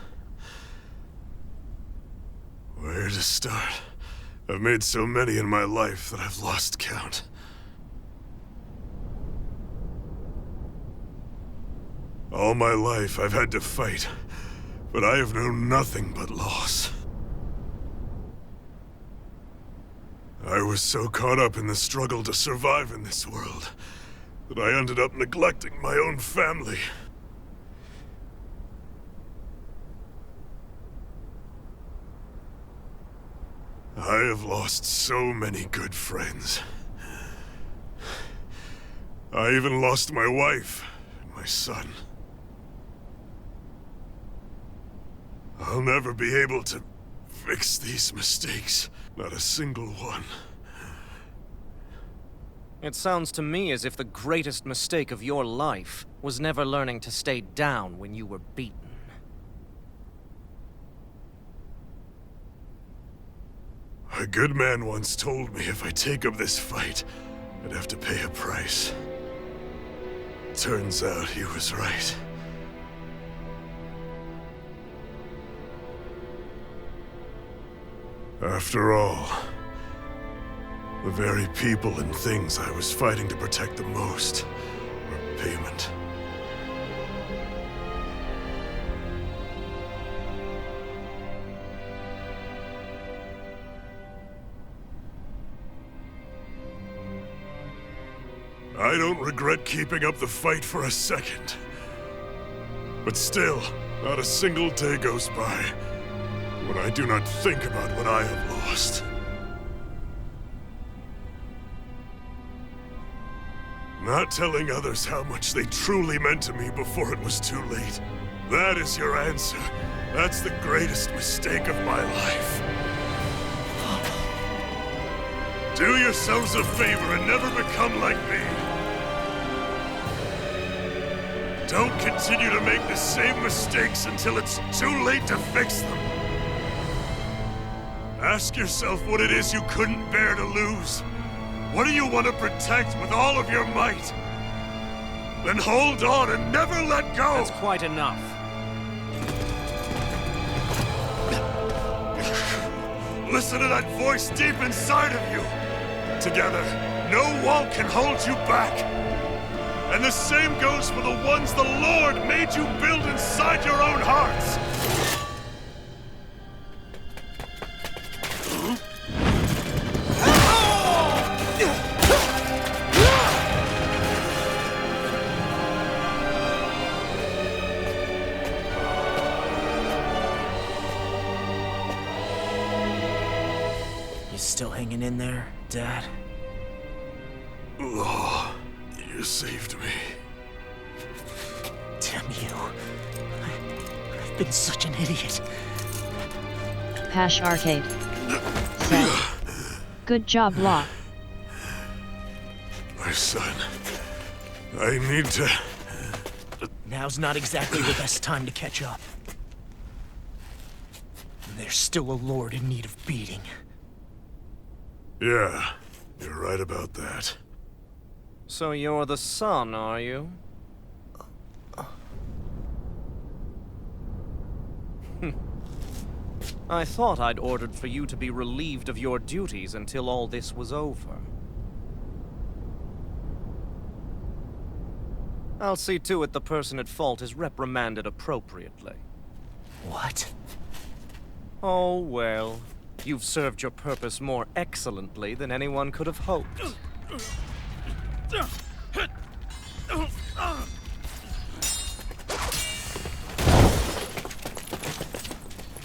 S14: Where to start? I've made so many in my life that I've lost count. All my life I've had to fight, but I have known nothing but loss. I was so caught up in the struggle to survive in this world that I ended up neglecting my own family. I have lost so many good friends. I even lost my wife and my son. I'll never be able to fix these mistakes. Not a single one.
S13: It sounds to me as if the greatest mistake of your life was never learning to stay down when you were beaten.
S14: A good man once told me if I take up this fight, I'd have to pay a price. Turns out he was right. After all, the very people and things I was fighting to protect the most were payment. I don't regret keeping up the fight for a second. But still, not a single day goes by when I do not think about what I have lost. Not telling others how much they truly meant to me before it was too late. That is your answer. That's the greatest mistake of my life. Do yourselves a favor and never become like me. Don't continue to make the same mistakes until it's too late to fix them. Ask yourself what it is you couldn't bear to lose. What do you want to protect with all of your might? Then hold on and never let go!
S13: That's quite enough.
S14: Listen to that voice deep inside of you! Together, no wall can hold you back! And the same goes for the ones the Lord made you build inside your own hearts!
S8: You still hanging in there, Dad?
S14: Oh, you saved me.
S8: Damn you. I've been such an idiot.
S10: Hash Arcade. Said. Good job, Law.
S14: My son, I need to...
S8: Now's not exactly the best time to catch up. There's still a lord in need of beating.
S14: Yeah, you're right about that.
S13: So you're the son, are you? I thought I'd ordered for you to be relieved of your duties until all this was over. I'll see to it the person at fault is reprimanded appropriately.
S8: What?
S13: Oh, well. You've served your purpose more excellently than anyone could have hoped.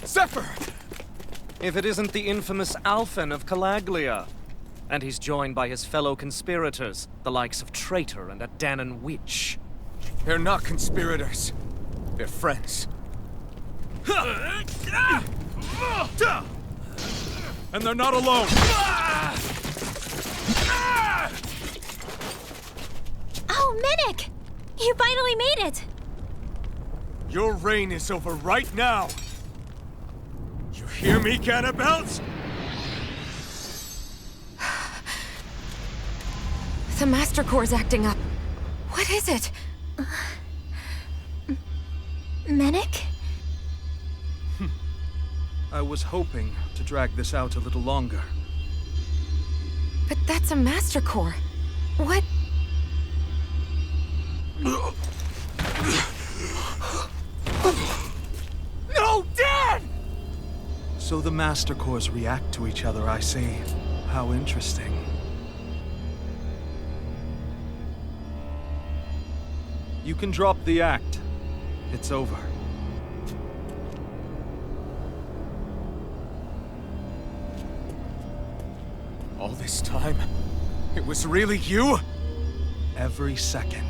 S9: Zephyr!
S13: If it isn't the infamous Alphen of Calaglia. And he's joined by his fellow conspirators, the likes of Traitor and a Dahnan witch.
S9: They're not conspirators. They're friends. And they're not alone!
S3: Oh, Medic! You finally made it!
S9: Your reign is over right now! You hear me, Ganabelt?
S7: The Master Core's acting up. What is it? Medic?
S5: I was hoping to drag this out a little longer.
S7: But that's a Master Core. What?
S9: No, Dad!
S5: So the Master Cores react to each other, I see. How interesting. You can drop the act. It's over.
S9: All this time, it was really you?
S5: Every second.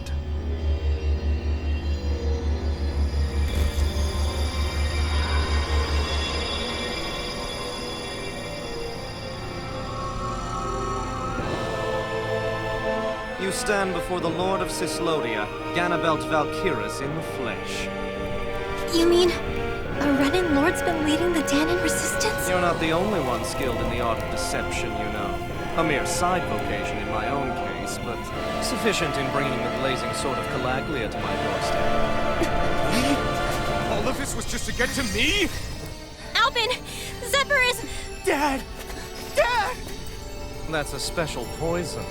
S13: You stand before the Lord of Cyslodia, Ganabelt Valkyris in the flesh.
S3: You mean a Renin Lord's been leading the Dahnan resistance?
S13: You're not the only one skilled in the art of deception, you know. A mere side vocation in my own case, but sufficient in bringing the blazing sword of Calaglia to my doorstep.
S9: All of this was just to get to me?
S3: Alphen! Zephyr is...
S8: Dad! Dad!
S13: That's a special poison.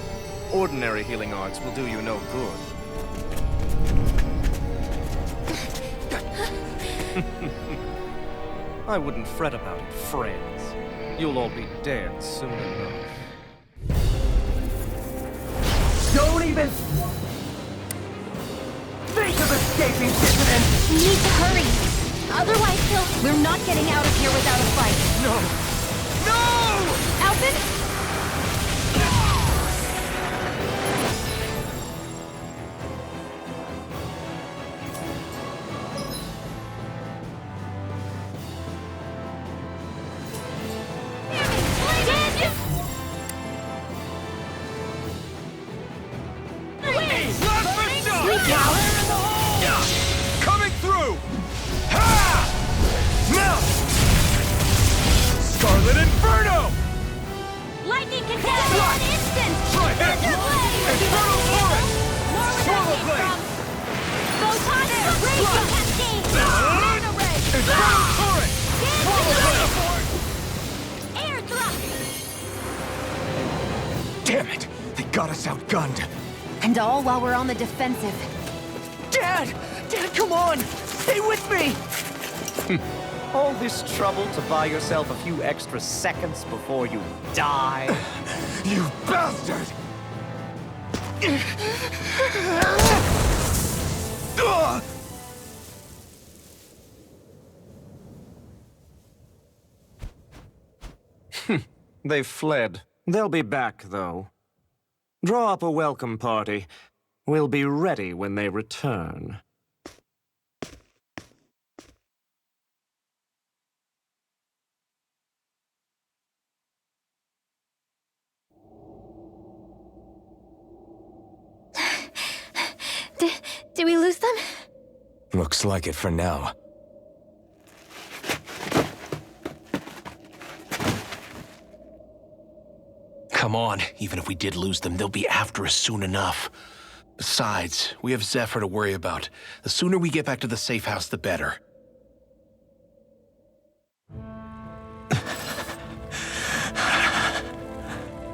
S13: Ordinary healing arts will do you no good. I wouldn't fret about it, friends. You'll all be dead soon enough.
S9: Don't even think of escaping, dissident!
S3: We need to hurry. Otherwise, we're not getting out of here without a fight.
S9: No! No!
S3: Alvin?
S9: Coming through! Ha! Melt! Scarlet Inferno!
S1: Lightning can hit in an instant!
S9: Try it! Inferno Torrent! Swallow Blade!
S1: Photon Raging Cascade! Nano Ray!
S9: Inferno Torrent! Swallow Blade!
S1: Air Thrust!
S2: Damn it! They got us outgunned.
S7: And all while we're on the defensive.
S8: Dad! Dad, come on! Stay with me!
S13: All this trouble to buy yourself a few extra seconds before you die?
S2: You bastard!
S13: They've fled. They'll be back, though. Draw up a welcome party. We'll be ready when they return.
S3: Did we lose them?
S6: Looks like it for now.
S4: Come on, even if we did lose them, they'll be after us soon enough. Besides, we have Zephyr to worry about. The sooner we get back to the safe house, the better.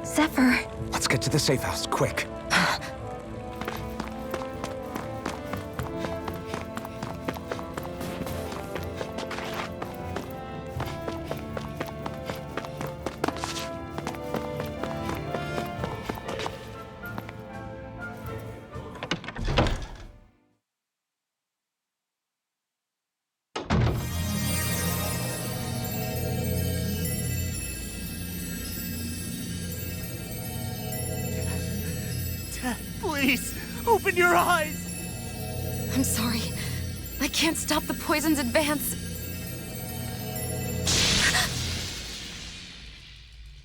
S3: Zephyr.
S2: Let's get to the safe house, quick.
S8: Dad, please, open your eyes!
S7: I'm sorry. I can't stop the poison's advance.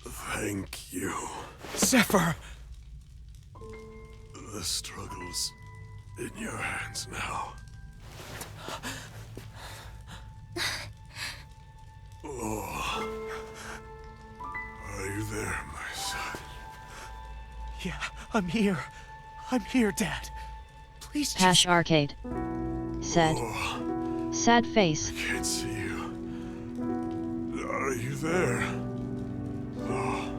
S14: Thank you.
S2: Zephyr!
S14: The struggle's in your hands now. Oh. Are you there, my son?
S8: Yeah, I'm here. I'm here, Dad. Please just...
S10: Hash Arcade. Said. Sad face.
S14: I can't see you. Are you there? Oh.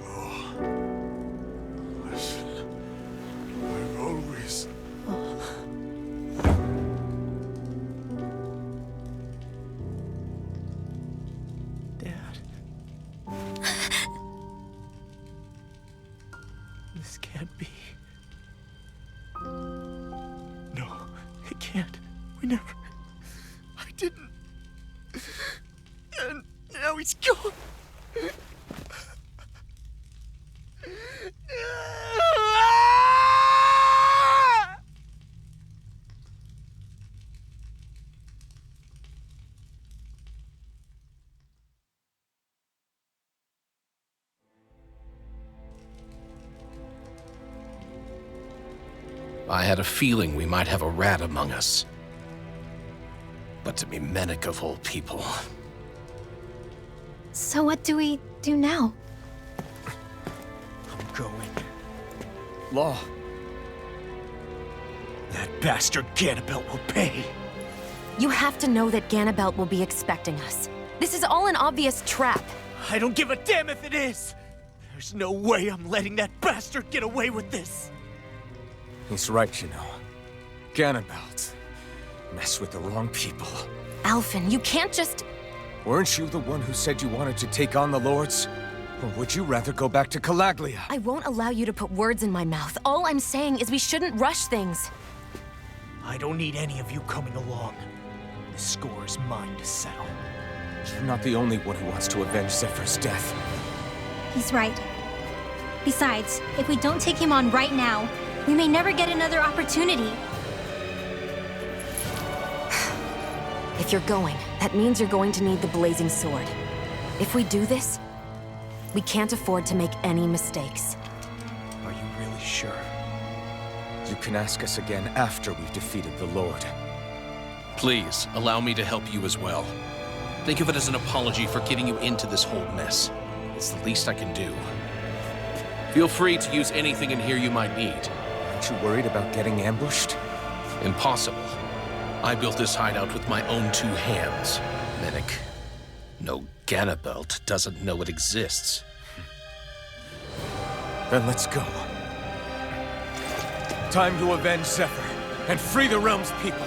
S14: Oh. Listen. I've always...
S8: Dad. This can't be. No, it can't. We never... I didn't. And now he's gone.
S4: I had a feeling we might have a rat among us. But to be Menek of all people.
S3: So what do we do now?
S8: I'm going. Law. That bastard Ganabelt will pay.
S7: You have to know that Ganabelt will be expecting us. This is all an obvious trap.
S8: I don't give a damn if it is! There's no way I'm letting that bastard get away with this!
S6: He's right, you know. Ganabelt. Mess with the wrong people.
S7: Alphen, you can't just...
S6: Weren't you the one who said you wanted to take on the Lords? Or would you rather go back to Calaglia?
S7: I won't allow you to put words in my mouth. All I'm saying is we shouldn't rush things.
S8: I don't need any of you coming along. The score is mine to settle.
S6: You're not the only one who wants to avenge Zephyr's death.
S3: He's right. Besides, if we don't take him on right now, we may never get another opportunity.
S7: If you're going, that means you're going to need the Blazing Sword. If we do this, we can't afford to make any mistakes.
S8: Are you really sure?
S6: You can ask us again after we've defeated the Lord.
S4: Please, allow me to help you as well. Think of it as an apology for getting you into this whole mess. It's the least I can do. Feel free to use anything in here you might need.
S6: Aren't you worried about getting ambushed?
S4: Impossible. I built this hideout with my own 2 hands. Menik. No, Ganabelt doesn't know it exists.
S6: Then let's go. Time to avenge Zephyr and free the realm's people.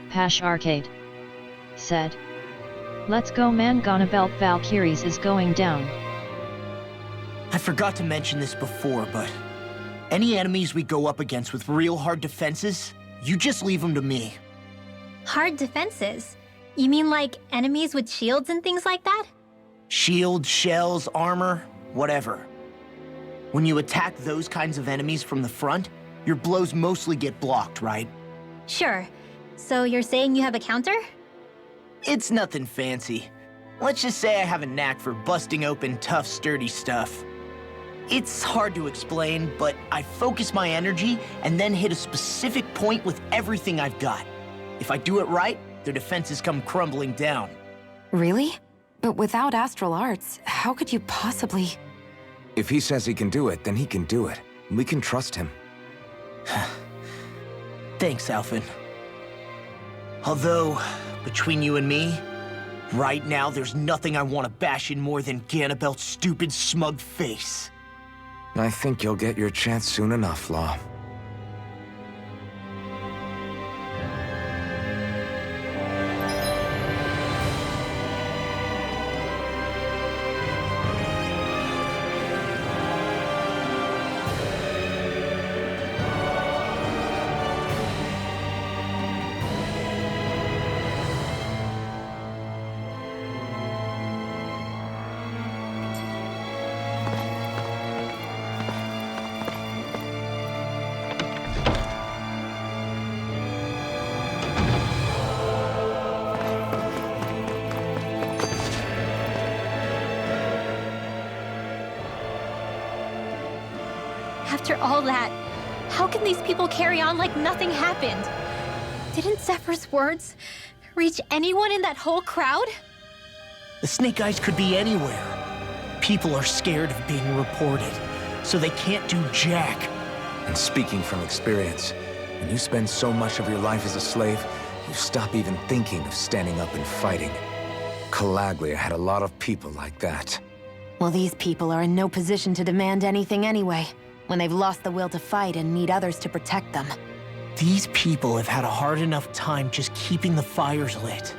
S10: Pash Arcade said, "Let's go man, Ganabelt Valkyries is going down."
S8: I forgot to mention this before, but any enemies we go up against with real hard defenses, you just leave them to me.
S3: Hard defenses? You mean like enemies with shields and things like that?
S8: Shields, shells, armor, whatever. When you attack those kinds of enemies from the front, your blows mostly get blocked, right?
S3: Sure. So you're saying you have a counter?
S8: It's nothing fancy. Let's just say I have a knack for busting open tough, sturdy stuff. It's hard to explain, but I focus my energy and then hit a specific point with everything I've got. If I do it right, their defenses come crumbling down.
S7: Really? But without Astral Arts, how could you possibly...
S6: If he says he can do it, then he can do it. We can trust him.
S8: Thanks, Alphen. Although, between you and me, right now there's nothing I want to bash in more than Ganabelt's stupid, smug face.
S6: I think you'll get your chance soon enough, Law.
S3: After all that, how can these people carry on like nothing happened? Didn't Zephyr's words reach anyone in that whole crowd?
S8: The Snake Eyes could be anywhere. People are scared of being reported, so they can't do jack.
S6: And speaking from experience, when you spend so much of your life as a slave, you stop even thinking of standing up and fighting. Calaglia had a lot of people like that.
S7: Well, these people are in no position to demand anything anyway, when they've lost the will to fight and need others to protect them.
S8: These people have had a hard enough time just keeping the fires lit.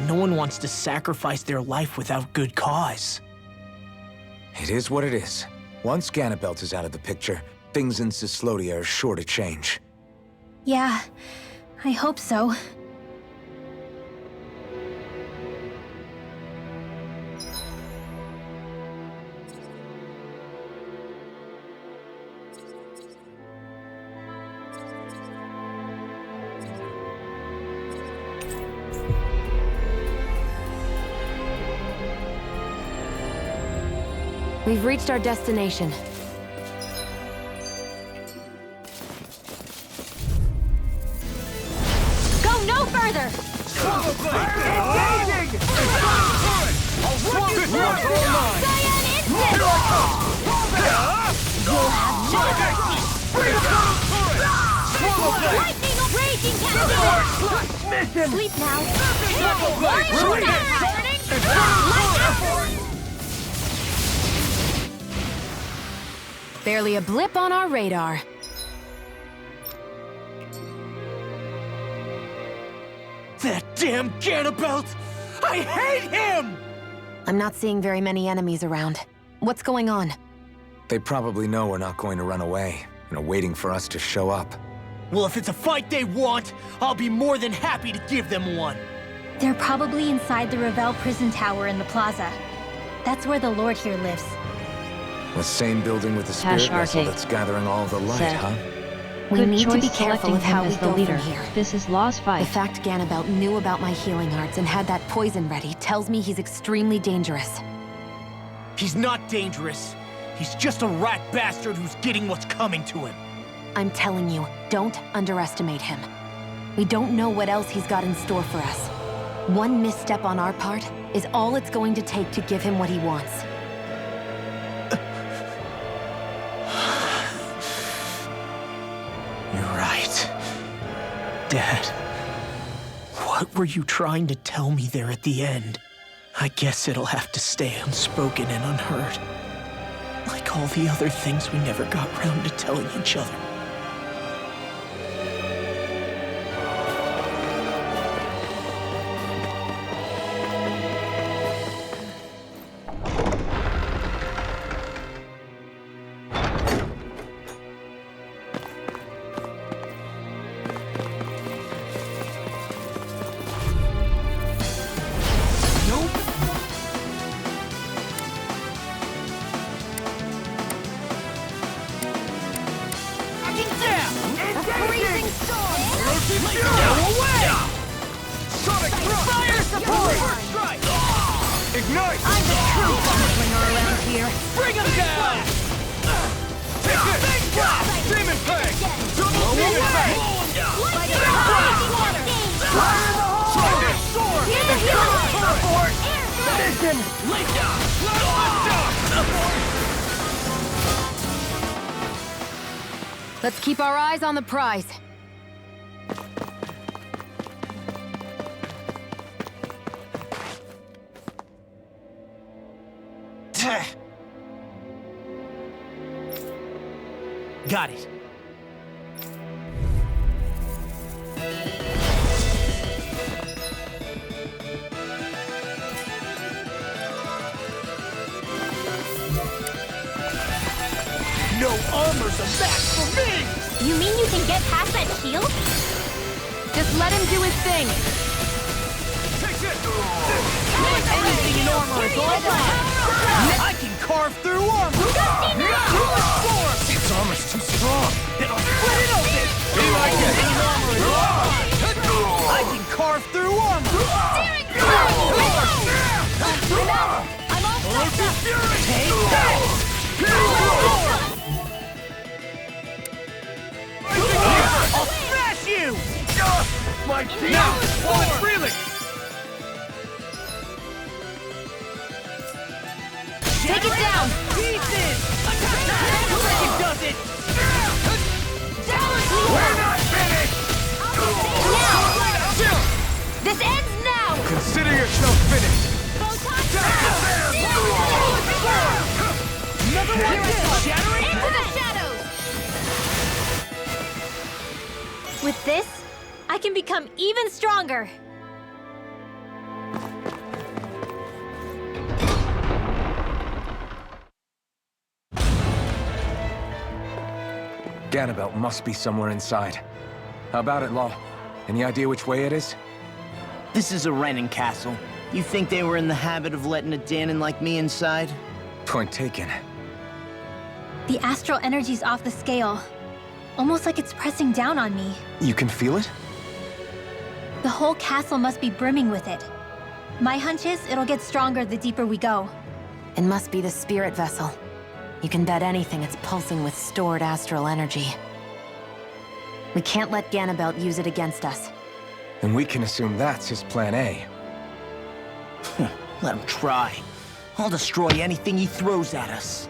S8: No one wants to sacrifice their life without good cause.
S6: It is what it is. Once Ganabelt is out of the picture, things in Cyslodia are sure to change.
S3: Yeah, I hope so.
S7: We've reached our destination.
S1: Go no further!
S12: Engaging!
S1: You'll have no lightning raging cascade! Sleep now!
S7: Barely a blip on our radar.
S8: That damn Ganabelt! I hate him!
S7: I'm not seeing very many enemies around. What's going on?
S6: They probably know we're not going to run away, and are waiting for us to show up.
S8: Well, if it's a fight they want, I'll be more than happy to give them one.
S3: They're probably inside the Revel prison tower in the plaza. That's where the Lord here lives.
S6: The same building with the spirit
S10: Hash
S6: vessel
S10: Arcade.
S6: that's gathering all the light,
S10: Said.
S6: huh?
S7: We
S10: Good
S7: need to
S10: choice
S7: be careful
S10: selecting
S7: with how
S10: him
S7: we
S10: as the
S7: go
S10: leader.
S7: from here.
S10: This is Lost
S7: The
S10: Fight.
S7: fact Ganabelt knew about my healing arts and had that poison ready tells me he's extremely dangerous.
S8: He's not dangerous. He's just a rat bastard who's getting what's coming to him.
S7: I'm telling you, don't underestimate him. We don't know what else he's got in store for us. One misstep on our part is all it's going to take to give him what he wants.
S8: You're right. Dad, what were you trying to tell me there at the end? I guess it'll have to stay unspoken and unheard. Like all the other things we never got round to telling each other.
S9: Ignite!
S1: I'm the true gunslinger around here.
S9: Bring him down! Take this! Big blast! Demon Fang! Double Demon Fang!
S1: Like a raging water!
S9: Fire in the hole! Try this sword!
S1: Here's the healing
S9: Turret!
S1: Mission!
S9: Lay down! Lift down!
S7: Let's keep our eyes on the prize.
S8: Got it. No armor's a match for me!
S3: You mean you can get past that shield?
S7: Just let him do his thing.
S8: Anything in armor is all right. I can carve through armor!
S2: Its armor's too strong.
S8: It'll split it open!
S9: Be like it!
S8: Anything in armor is all right. I can carve through armor!
S1: I'm all fucked up!
S8: Take that! I'll smash you!
S9: My teeth! Now, pull it freely!
S7: Take it down!
S8: Pieces! It does it!
S9: We're not finished!
S1: This ends now!
S2: Consider yourself finished.
S8: Another one shattering!
S1: Into the shadows!
S3: With this, I can become even stronger.
S2: Ganabelt must be somewhere inside. How about it, Law? Any idea which way it is?
S8: This is a Renin castle. You think they were in the habit of letting a Danon like me inside?
S2: Point taken.
S3: The astral energy's off the scale. Almost like it's pressing down on me.
S2: You can feel it?
S3: The whole castle must be brimming with it. My hunch is it'll get stronger the deeper we go.
S7: It must be the spirit vessel. You can bet anything it's pulsing with stored astral energy. We can't let Ganabelt use it against us.
S2: And we can assume that's his plan A.
S8: Let him try. I'll destroy anything he throws at us.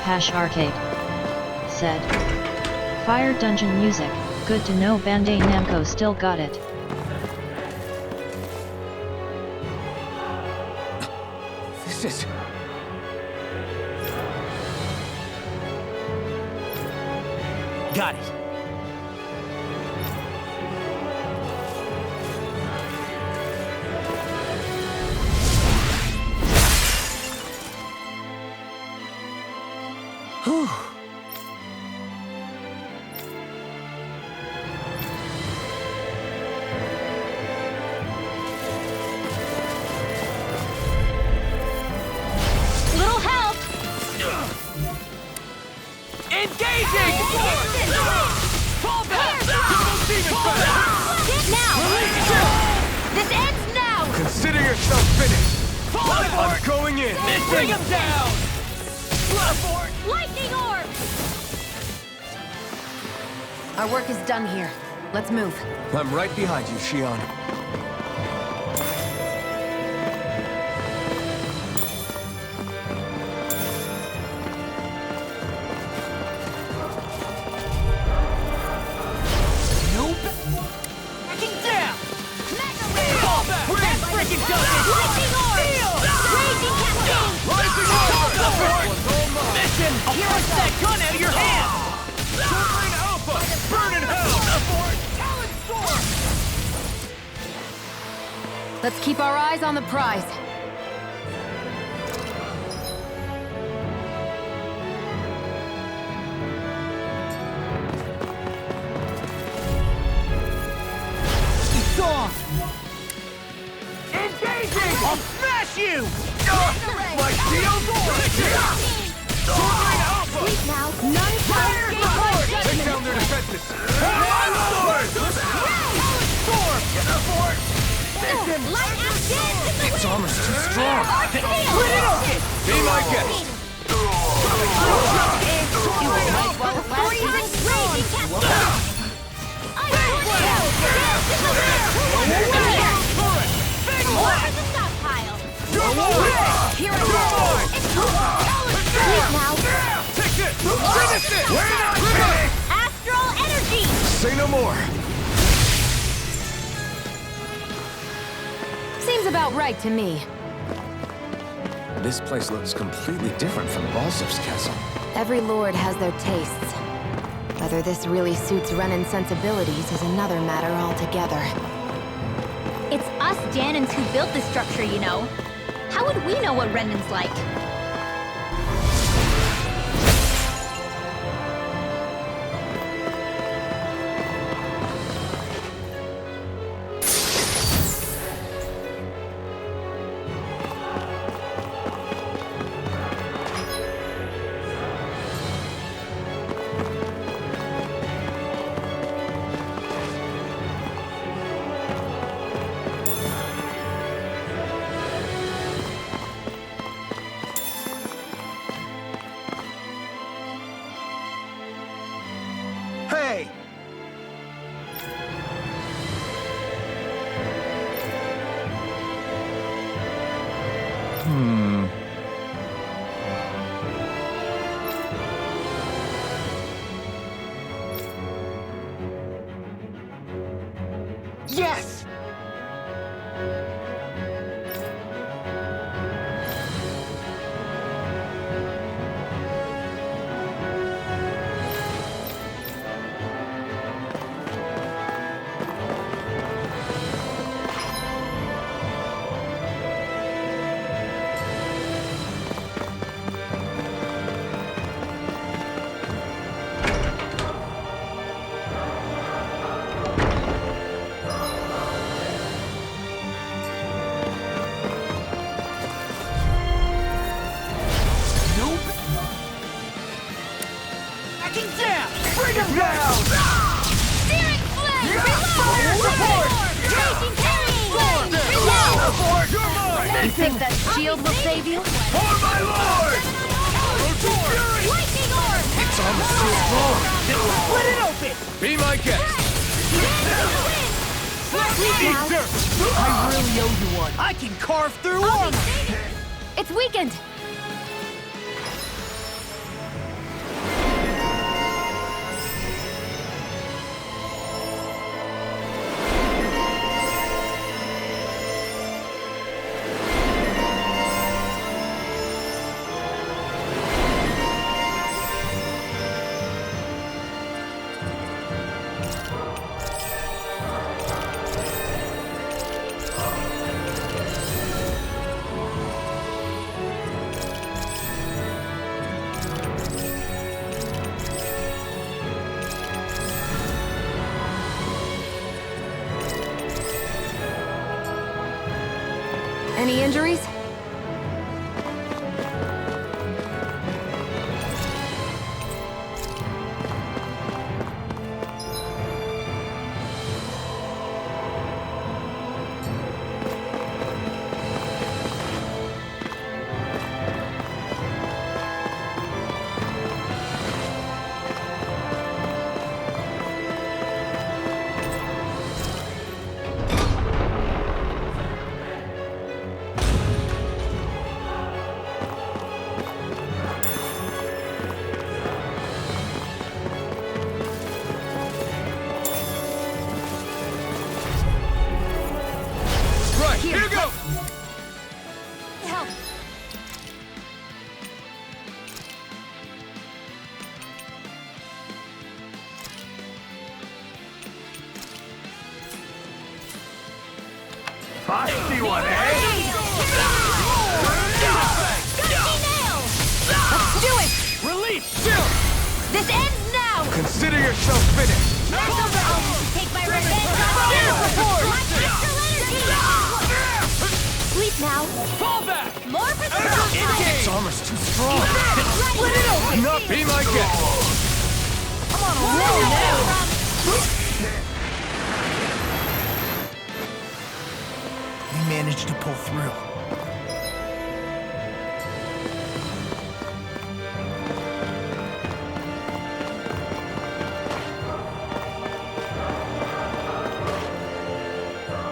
S10: Hash Arcade said. Fire Dungeon Music, good to know Bandai Namco still got it.
S2: This is...
S8: Got it. Whew.
S1: Little help!
S13: Engaging! Fall back!
S1: Now! This ends now!
S2: Consider yourself finished! I'm going in!
S13: Bring him down!
S1: Lightning orb!
S7: Our work is done here. Let's move.
S2: I'm right behind you, Shion.
S13: Backing down! Fall back! That freaking does it!
S1: Lightning orb! Raging cascade!
S13: Rising orb! Mission! Punch that gun out of your hand! Sovereign Alpha! Burn in hell! Talon Storm!
S7: Let's keep our eyes on the prize.
S13: It's on! Engaging! I'll smash you!
S2: My shield!
S13: Sovereign Alpha!
S1: Sleep now! None fire!
S2: Take down their defenses!
S1: Light action!
S2: Its armor's too strong! Be my guest!
S1: Freezing raging cascade! Over the stockpile! Here I go! It's Sleep now!
S2: Take it! Finish it! We're not finished!
S1: Astral energy!
S2: Say no more!
S7: Seems about right to me.
S6: This place looks completely different from Balsif's castle.
S7: Every lord has their tastes. Whether this really suits Renan's sensibilities is another matter altogether.
S3: It's us Janins who built this structure, you know. How would we know what Renan's like?
S2: Hey!
S8: Yes!
S1: now! Searing flame! Reload! Support! Raging carrying flame! Reload!
S7: You think that shield will save you?
S1: For my lord! Lightning orb!
S2: It's almost too strong.
S8: Split it open!
S2: Be my guest.
S8: I really owe you one. I can carve through armor!
S7: It's weakened! Any injuries?
S2: Here you go!
S1: Help!
S12: Feisty one, eh?
S1: Let's do it!
S12: Relief!
S1: This ends now!
S2: Consider yourself finished.
S1: I'll take my revenge on you! My astral energy! Sleep now.
S12: Fall back!
S1: More for the top!
S2: It's almost too strong.
S1: Split it open!
S2: Not be my guest.
S1: I'm on a roll now!
S8: We managed to pull through.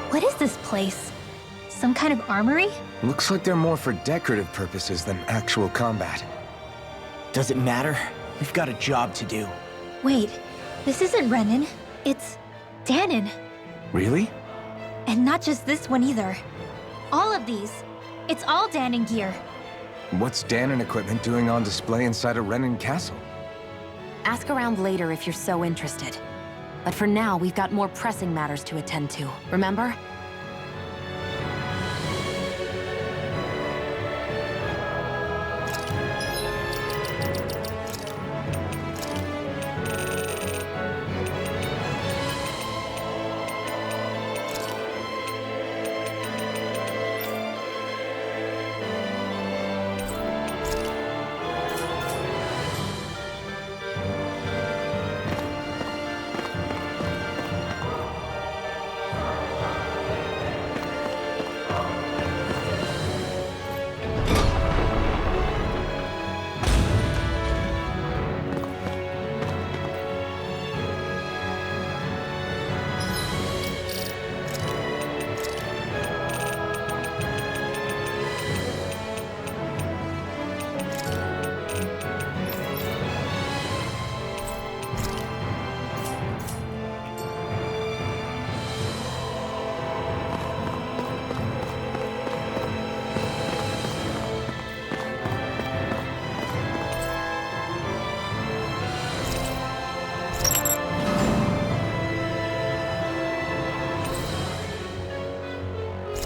S3: What is this place? Some kind of armory?
S2: Looks like they're more for decorative purposes than actual combat.
S8: Does it matter? We've got a job to do.
S3: Wait, this isn't Renan. It's Danon.
S2: Really?
S3: And not just this one either. All of these. It's all Danon gear.
S2: What's Danon equipment doing on display inside a Renan castle?
S7: Ask around later if you're so interested. But for now, we've got more pressing matters to attend to, remember?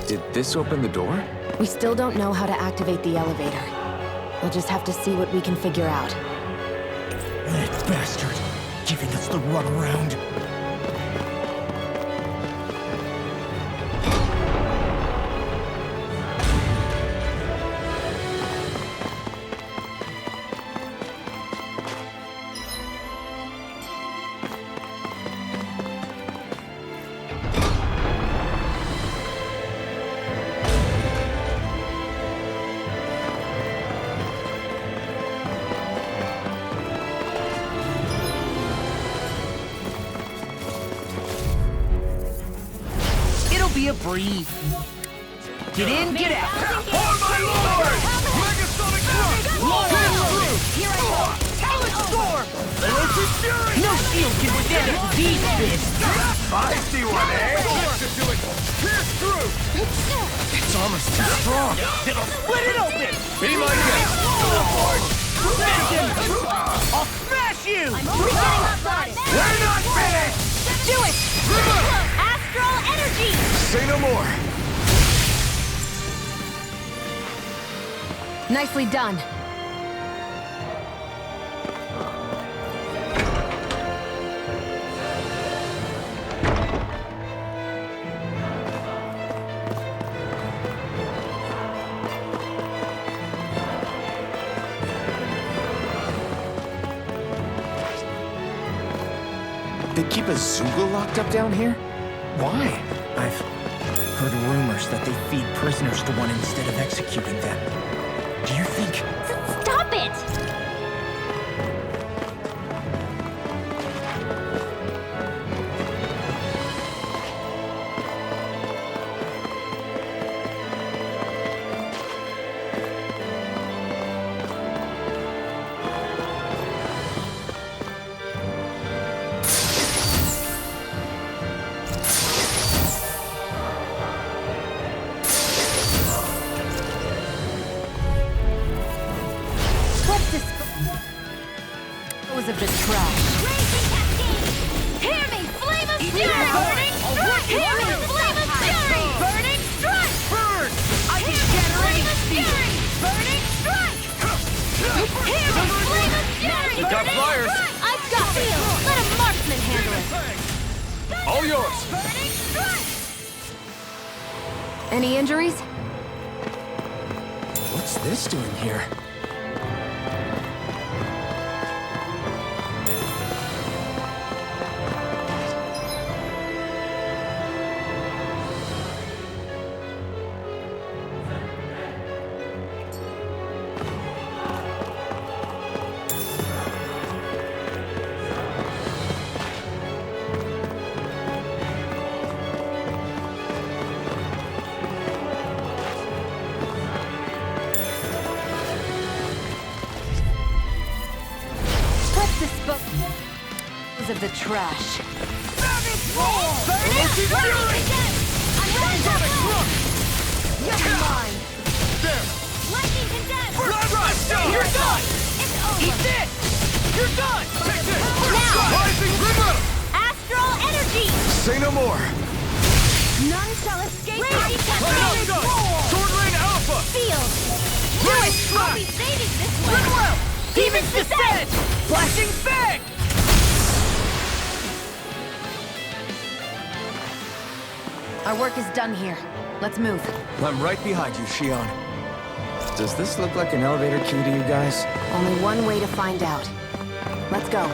S2: Did this open the door?
S7: We still don't know how to activate the elevator. We'll just have to see what we can figure out.
S8: That bastard! Giving us the runaround. be a breeze. Get in, get out.
S9: On my lord! Megasonic Thrust!
S1: Here I go!
S8: Talon Storm!
S9: Electric Fury!
S8: No shield can withstand these fists.
S9: Feisty one, eh? To do it! Pierce through!
S2: Its armor's too strong.
S8: It'll split it open!
S9: Be my guest!
S8: Smash him! I'll smash you!
S1: We're getting upside!
S9: We're not finished!
S1: Do it! Astral energy!
S2: Say no more.
S7: Nicely done.
S2: They keep a Zoogle locked up down here? Why?
S8: I've heard rumors that they feed prisoners to one instead of executing them. Do you think...
S1: Stop it!
S7: Dispose of the trash.
S1: Raging Cascade! Hear me! Flame of Fury! Burning Strike! Hear me! Flame of Fury! Burning Strike!
S8: Burn! I
S1: Hear
S8: can
S1: me!
S8: generate
S1: Flame of Fury! Burning Strike! Hear me! Flame of Fury!
S9: You got
S1: Burning
S9: flyers.
S1: Strike! I've got it! Let a marksman handle it!
S9: All yours!
S1: Burning Strike!
S7: Any injuries?
S2: What's this doing here?
S7: Dispose of the trash.
S1: Burning Fury! I'm ready to go!
S7: You're mine.
S1: Lightning condensed!
S8: Bloodrust! You're done!
S1: It's over!
S8: Eat this! You're done!
S1: Now!
S9: Rising Grim
S1: Astral energy!
S2: Say no more.
S1: None shall escape my
S9: Line
S1: cascade!
S9: up, gun! Sword Rain Alpha!
S1: Field! Do
S9: Rain
S1: it!
S9: Slash!
S1: I'll be saving this way!
S8: Goodwill! Demon's Descent! Flashing Fang!
S7: Our work is done here. Let's move.
S2: I'm right behind you, Shion. Does this look like an elevator key to you guys?
S7: Only one way to find out. Let's go.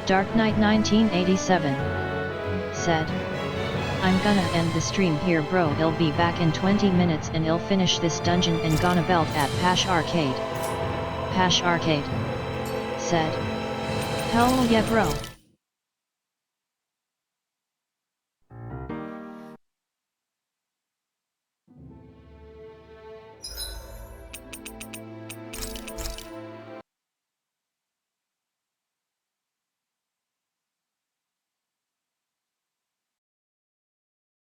S10: Dark Knight 1987 said, I'm gonna end the stream here, bro. I'll be back in 20 minutes and I'll finish this dungeon and gonna belt at Pash Arcade. Pash Arcade said. Hell yeah, bro.